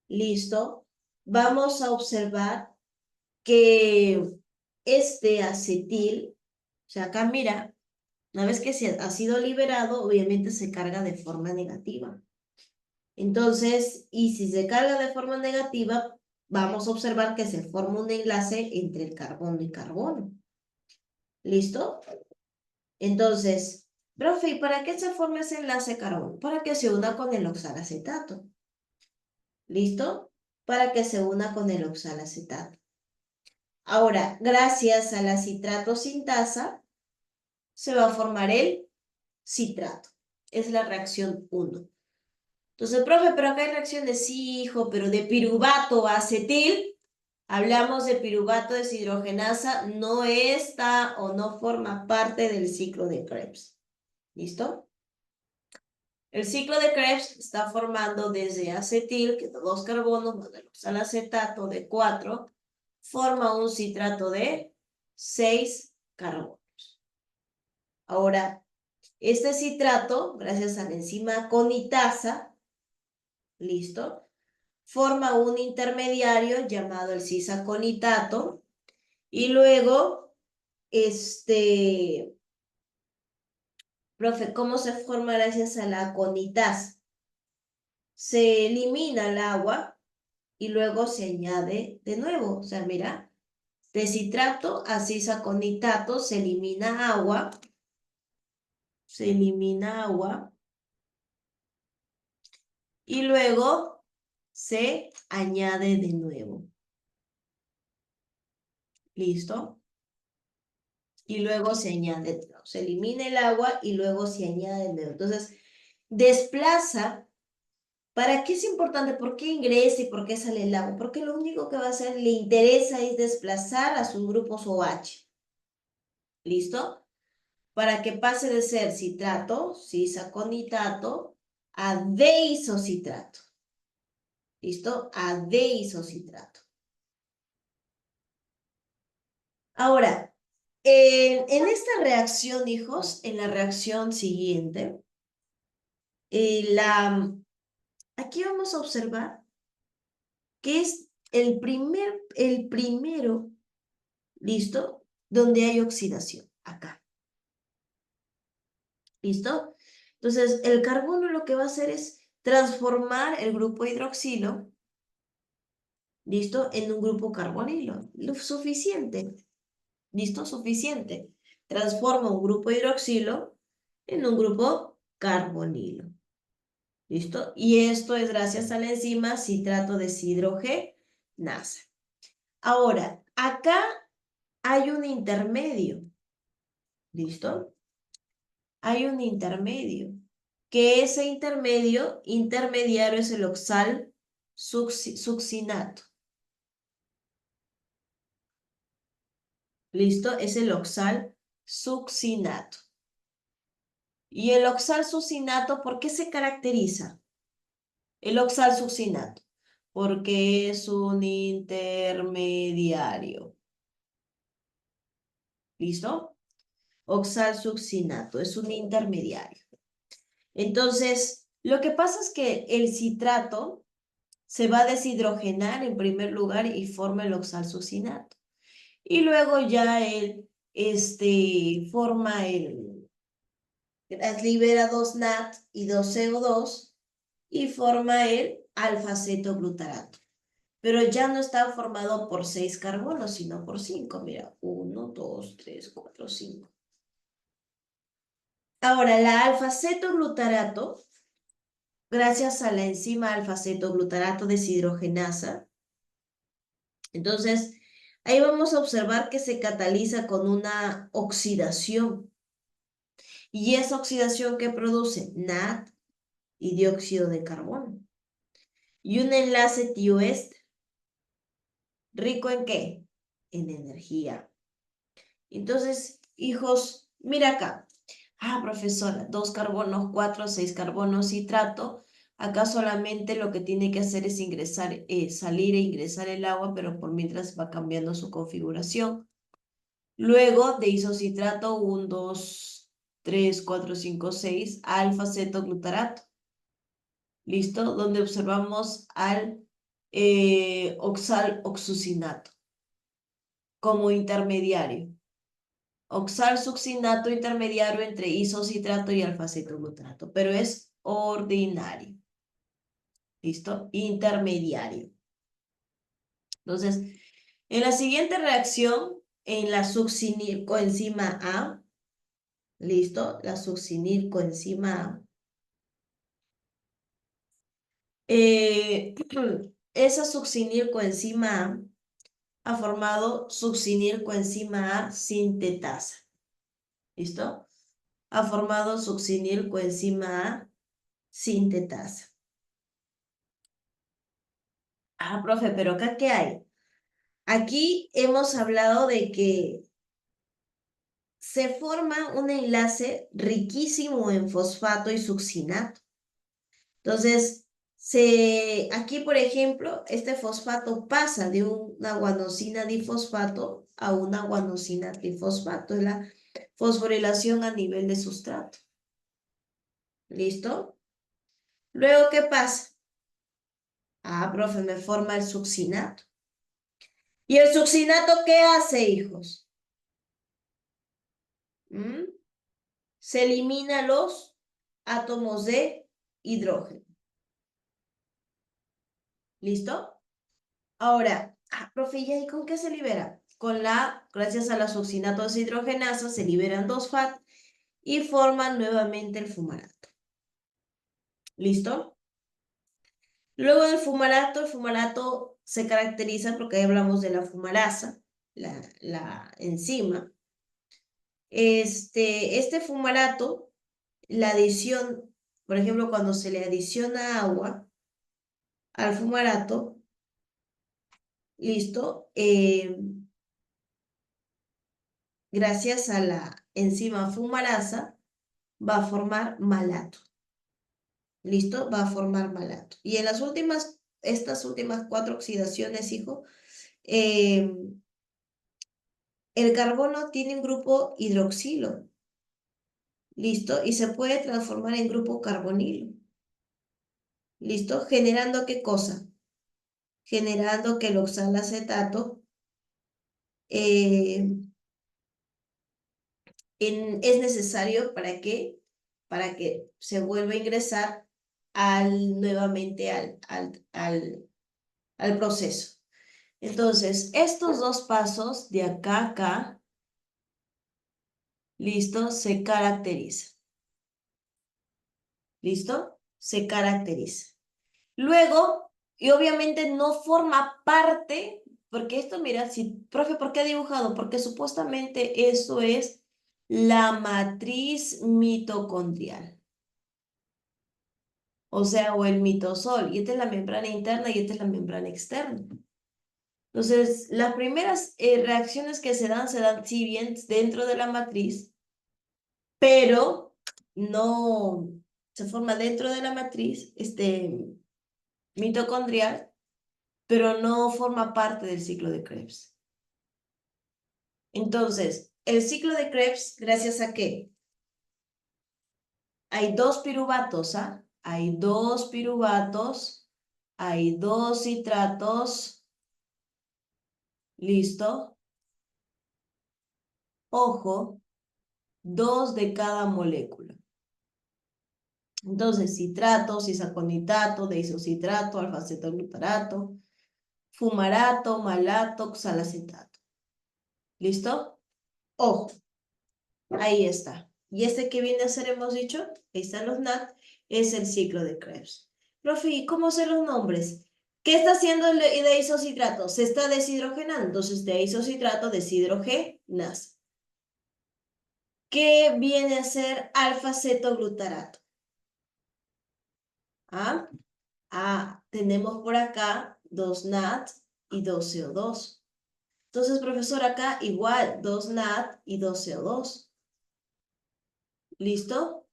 listo, vamos a observar que este acetil, o sea, acá mira, una vez que se ha sido liberado, obviamente se carga de forma negativa. Entonces, y si se carga de forma negativa, vamos a observar que se forma un enlace entre el carbono y carbono. ¿Listo? Entonces, profe, ¿y para qué se forma ese enlace carbono? Para que se una con el oxalacetato. ¿Listo? Para que se una con el oxalacetato. Ahora, gracias a la citrato sintasa, se va a formar el citrato. Es la reacción 1. Entonces, profe, pero acá hay reacciones, sí, hijo, pero de piruvato a acetil, hablamos de piruvato deshidrogenasa, no está o no forma parte del ciclo de Krebs. ¿Listo? El ciclo de Krebs está formando desde acetil, que da 2 carbonos, más el oxalacetato de 4, forma un citrato de 6 carbonos. Ahora, este citrato, gracias a la enzima conitasa, ¿listo? forma un intermediario llamado el cisaconitato y luego, profe, ¿cómo se forma gracias a la conitasa? Se elimina el agua y luego se añade de nuevo. O sea, mira, de citrato a cisaconitato se elimina agua, y luego se añade de nuevo. ¿Listo? Y luego se añade, se elimina el agua y luego se añade de nuevo. Entonces, desplaza. ¿Para qué es importante? ¿Por qué ingresa y por qué sale el agua? Porque lo único que va a hacer, le interesa es desplazar a sus grupos OH. ¿Listo? Para que pase de ser citrato, cisaconitato, a deisocitrato. ¿Listo? A deisocitrato. Ahora, en esta reacción, hijos, en la reacción siguiente, aquí vamos a observar que es el primero, ¿listo? Donde hay oxidación, acá. ¿Listo? Entonces, el carbono lo que va a hacer es transformar el grupo hidroxilo, ¿listo? En un grupo carbonilo. Lo suficiente. ¿Listo? Suficiente. Transforma un grupo hidroxilo en un grupo carbonilo. ¿Listo? Y esto es gracias a la enzima citrato deshidrogenasa. Ahora, acá hay un intermedio. ¿Listo? Hay un intermedio. Que ese intermediario es el oxal succinato. ¿Listo? Es el oxal succinato. Y el oxal succinato, ¿por qué se caracteriza? El oxal succinato, porque es un intermediario. ¿Listo? Oxal succinato, es un intermediario. Entonces, lo que pasa es que el citrato se va a deshidrogenar en primer lugar y forma el oxal succinato. Y luego ya él forma libera 2 NAT y 2 CO2 y forma el alfa-cetoglutarato. Pero ya no está formado por 6 carbonos, sino por 5. Mira, 1, 2, 3, 4, 5. Ahora, la alfa-cetoglutarato, gracias a la enzima alfa-cetoglutarato deshidrogenasa, entonces ahí vamos a observar que se cataliza con una oxidación. Y esa oxidación que produce NAT y dióxido de carbono. Y un enlace tioéster. ¿Rico en qué? En energía. Entonces, hijos, mira acá. Ah, profesora, 2 carbonos, 4, 6 carbonos, citrato. Acá solamente lo que tiene que hacer es ingresar, salir e ingresar el agua, pero por mientras va cambiando su configuración. Luego de isocitrato, 1, 2, 3, 4, 5, 6, alfa-cetoglutarato. ¿Listo? Donde observamos al oxal oxucinato como intermediario. Oxal succinato intermediario entre isocitrato y alfa-cetoglutarato, pero es ordinario. ¿Listo? Intermediario. Entonces, en la siguiente reacción, en la succinilcoenzima A, ¿listo? La succinilcoenzima A. Esa succinilcoenzima A ha formado succinilcoenzima A sintetasa. ¿Listo? Ha formado succinilcoenzima A sintetasa. Ah, profe, pero acá ¿qué hay? Aquí hemos hablado de que se forma un enlace riquísimo en fosfato y succinato. Entonces, aquí, por ejemplo, este fosfato pasa de una guanosina difosfato a una guanosina trifosfato. Es la fosforilación a nivel de sustrato. ¿Listo? Luego, ¿qué pasa? Ah, profe, me forma el succinato. ¿Y el succinato qué hace, hijos? ¿Mm? Se elimina los átomos de hidrógeno. ¿Listo? Ahora, profe, ¿y con qué se libera? Gracias a la succinato deshidrogenasa, se liberan dos FAT y forman nuevamente el fumarato. ¿Listo? Luego del fumarato, el fumarato se caracteriza porque ahí hablamos de la fumarasa, la enzima. Este fumarato, la adición, por ejemplo, cuando se le adiciona agua al fumarato, listo, gracias a la enzima fumarasa, va a formar malato. ¿Listo? Va a formar malato. Y en estas últimas 4 oxidaciones, hijo, el carbono tiene un grupo hidroxilo. ¿Listo? Y se puede transformar en grupo carbonilo. ¿Listo? ¿Generando qué cosa? Generando que el oxalacetato eh, es necesario para que se vuelva a ingresar nuevamente al proceso. Entonces, estos dos pasos de acá a acá, listo, se caracterizan. ¿Listo? Se caracteriza. Luego, y obviamente no forma parte, porque esto, mira, si, profe, ¿por qué ha dibujado? Porque supuestamente eso es la matriz mitocondrial. O sea, o el mitosol. Y esta es la membrana interna y esta es la membrana externa. Entonces, las primeras reacciones que se dan, si bien dentro de la matriz, pero no se forma dentro de la matriz mitocondrial, pero no forma parte del ciclo de Krebs. Entonces, el ciclo de Krebs, ¿gracias a qué? Hay dos piruvatos, ¿ah? Hay dos piruvatos, hay dos citratos, listo. Ojo, dos de cada molécula. Entonces, citrato, cisaconitato, deisocitrato, alfa-cetoglutarato, fumarato, malato, oxalacetato. ¿Listo? Ojo, ahí está. ¿Y este que viene a ser, hemos dicho? Ahí están los NAT, es el ciclo de Krebs. Profe, ¿y cómo sé los nombres? ¿Qué está haciendo el deisocitrato? Se está deshidrogenando, entonces deisocitrato, deshidrogenasa. ¿Qué viene a ser alfa-cetoglutarato? ¿Ah? Tenemos por acá dos NAT y dos CO2. Entonces, profesor, acá igual, dos NAT y dos CO2. ¿Listo?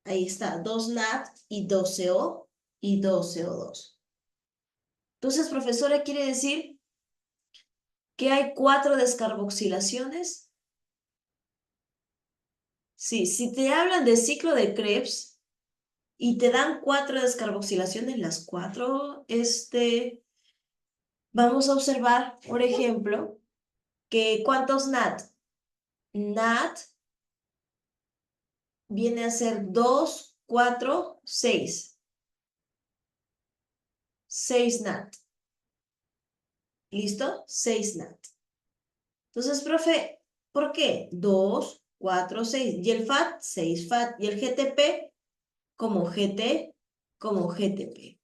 Ahí está, dos NAT y dos CO y dos CO2. Entonces, profesora, quiere decir que hay 4 descarboxilaciones. Sí, si te hablan de ciclo de Krebs y te dan 4 descarboxilaciones, las 4, vamos a observar, por ejemplo, que ¿cuántos NAT? NAT viene a ser 2, 4, 6. 6 NAT. ¿Listo? 6 NAT. Entonces, profe, ¿por qué? 2, 4, 6. Y el FAT, 6 FAT. Y el GTP como GT, como GTP.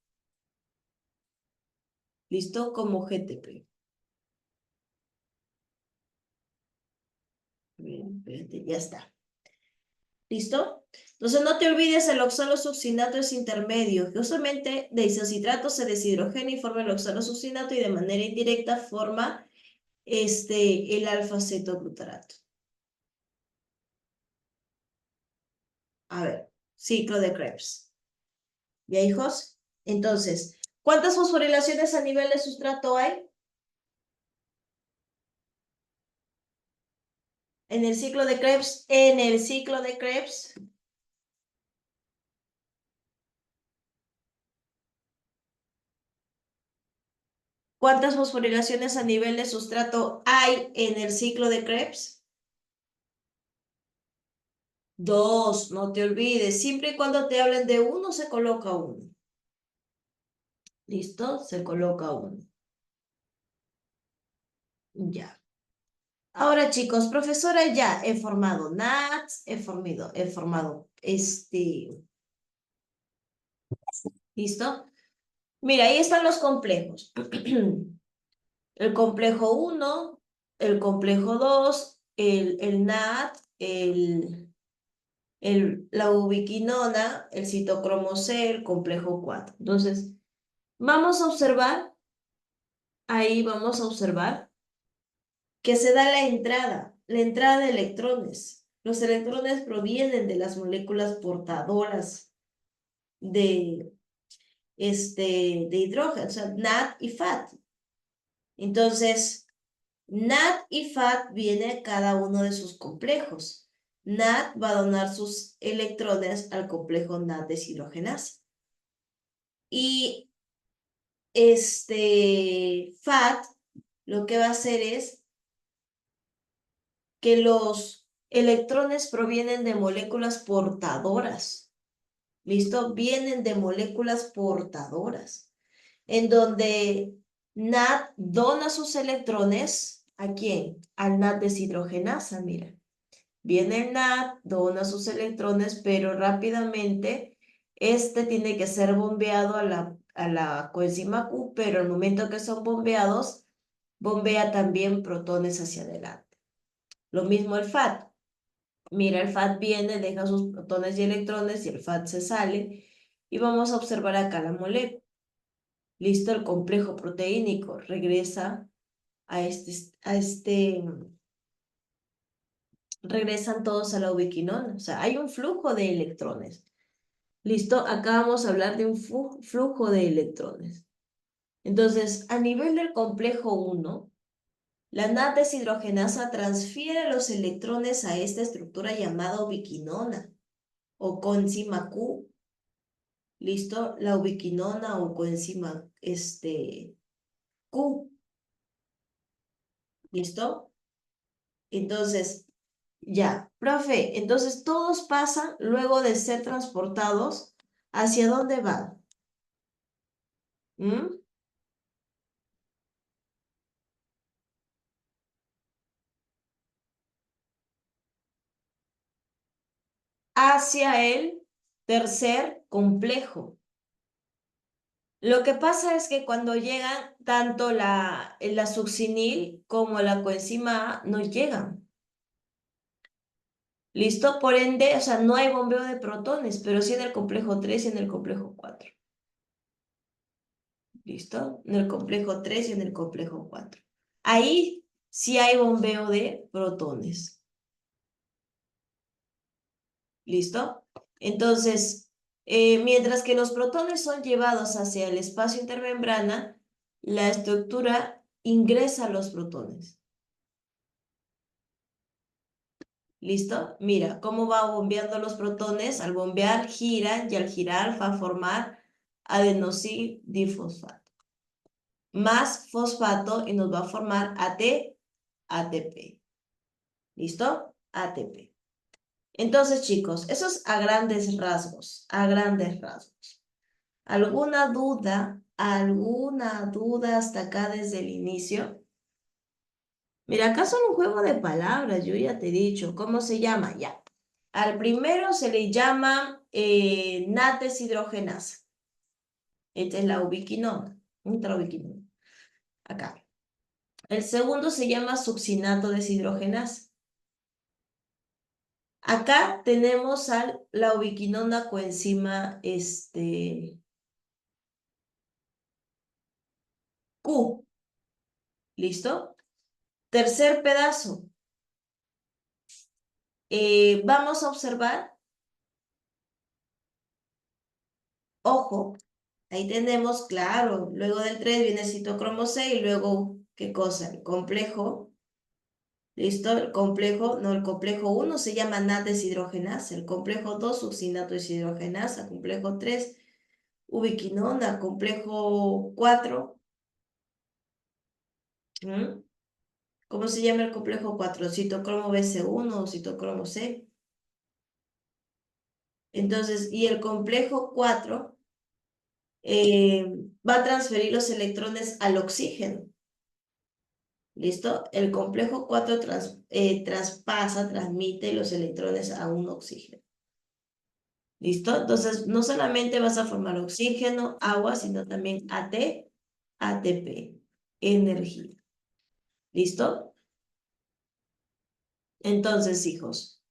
¿Listo? Como GTP. Bien, espérate, ya está. ¿Listo? Entonces no te olvides, el oxalosuccinato es intermedio, que usualmente de isocitrato se deshidrogena y forma el oxalosuccinato y de manera indirecta forma el alfa-cetoglutarato. A ver, ciclo de Krebs. ¿Ya, hijos? Entonces, ¿cuántas fosforilaciones a nivel de sustrato hay? En el ciclo de Krebs, ¿Cuántas fosforilaciones a nivel de sustrato hay en el ciclo de Krebs? 2, no te olvides. Siempre y cuando te hablen de uno, se coloca uno. ¿Listo? Se coloca uno. Ya. Ahora, chicos, profesora, ya he formado NATS, he formado ¿listo? Mira, ahí están los complejos. El complejo 1, el complejo 2, el NAT, la ubiquinona, el citocromo C, el complejo 4. Entonces, vamos a observar, ahí vamos a observar que se da la entrada de electrones. Los electrones provienen de las moléculas portadoras de, de hidrógeno, o sea, NAD y FAT. Entonces, NAD y FAT viene cada uno de sus complejos. NAD va a donar sus electrones al complejo NAD deshidrogenasa. Y FAT lo que va a hacer es que los electrones provienen de moléculas portadoras. ¿Listo? Vienen de moléculas portadoras, en donde NAD dona sus electrones, ¿a quién? Al NAD deshidrogenasa, mira. Viene el NAD, dona sus electrones, pero rápidamente tiene que ser bombeado a la coenzima Q, pero al momento que son bombeados, bombea también protones hacia adelante. Lo mismo el FAT. Mira, el FAT viene, deja sus protones y electrones y el FAT se sale. Y vamos a observar acá la molécula. Listo, el complejo proteínico regresa a regresan todos a la ubiquinona. O sea, hay un flujo de electrones. Listo, acá vamos a hablar de un flujo de electrones. Entonces, a nivel del complejo 1, la NAD deshidrogenasa transfiere los electrones a esta estructura llamada ubiquinona o coenzima Q. ¿Listo? La ubiquinona o coenzima Q. ¿Listo? Entonces, ya, profe, entonces todos pasan luego de ser transportados, ¿hacia dónde van? ¿Mm? Hacia el tercer complejo. Lo que pasa es que cuando llegan, tanto la succinil como la coenzima A no llegan. ¿Listo? Por ende, o sea, no hay bombeo de protones, pero sí en el complejo 3 y en el complejo 4. ¿Listo? En el complejo 3 y en el complejo 4. Ahí sí hay bombeo de protones. ¿Listo? Entonces, mientras que los protones son llevados hacia el espacio intermembrana, la estructura ingresa los protones. ¿Listo? Mira, cómo va bombeando los protones. Al bombear, giran y al girar va a formar adenosín difosfato. Más fosfato y nos va a formar ATP. ¿Listo? ATP. Entonces, chicos, eso es a grandes rasgos, a grandes rasgos. ¿Alguna duda? ¿Alguna duda hasta acá desde el inicio? Mira, acá son un juego de palabras, yo ya te he dicho. ¿Cómo se llama? Ya. Al primero se le llama NAT deshidrogenasa. Esta es la ubiquinona. ¿Dónde está la ubiquinona? Acá. El segundo se llama succinato deshidrogenasa. Acá tenemos la ubiquinona coenzima Q. ¿Listo? Tercer pedazo. Vamos a observar, ojo, ahí tenemos, claro, luego del 3 viene el citocromo C y luego, ¿qué cosa? El complejo, ¿listo? El complejo, no, el complejo 1 se llama NAT deshidrogenasa, el complejo 2 succinato deshidrogenasa, complejo 3 ubiquinona, complejo 4 ¿Mm? ¿Cómo se llama el complejo 4? Citocromo BC1 o citocromo C. Entonces, y el complejo 4 va a transferir los electrones al oxígeno. ¿Listo? El complejo 4 transmite los electrones a un oxígeno. ¿Listo? Entonces, no solamente vas a formar oxígeno, agua, sino también ATP, energía. ¿Listo? Entonces, hijos,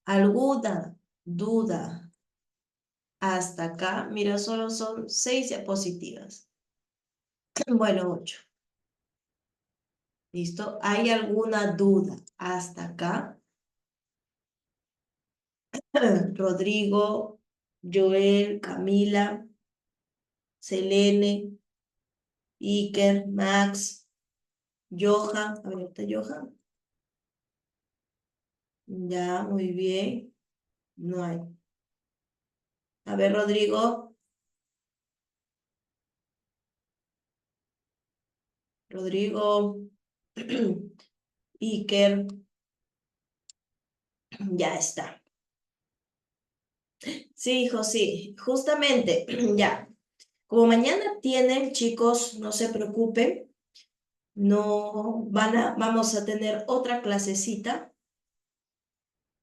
¿alguna duda hasta acá? Mira, solo son 6 diapositivas. Bueno, 8. ¿Listo? ¿Hay alguna duda hasta acá? Rodrigo, Joel, Camila, Selene, Iker, Max, Johan. A ver, ¿está Johan? Ya, muy bien. No hay. A ver, Rodrigo. Rodrigo. Iker. Ya está. Sí, hijo, sí. Justamente, ya. Como mañana tienen, chicos, no se preocupen. No vamos a tener otra clasecita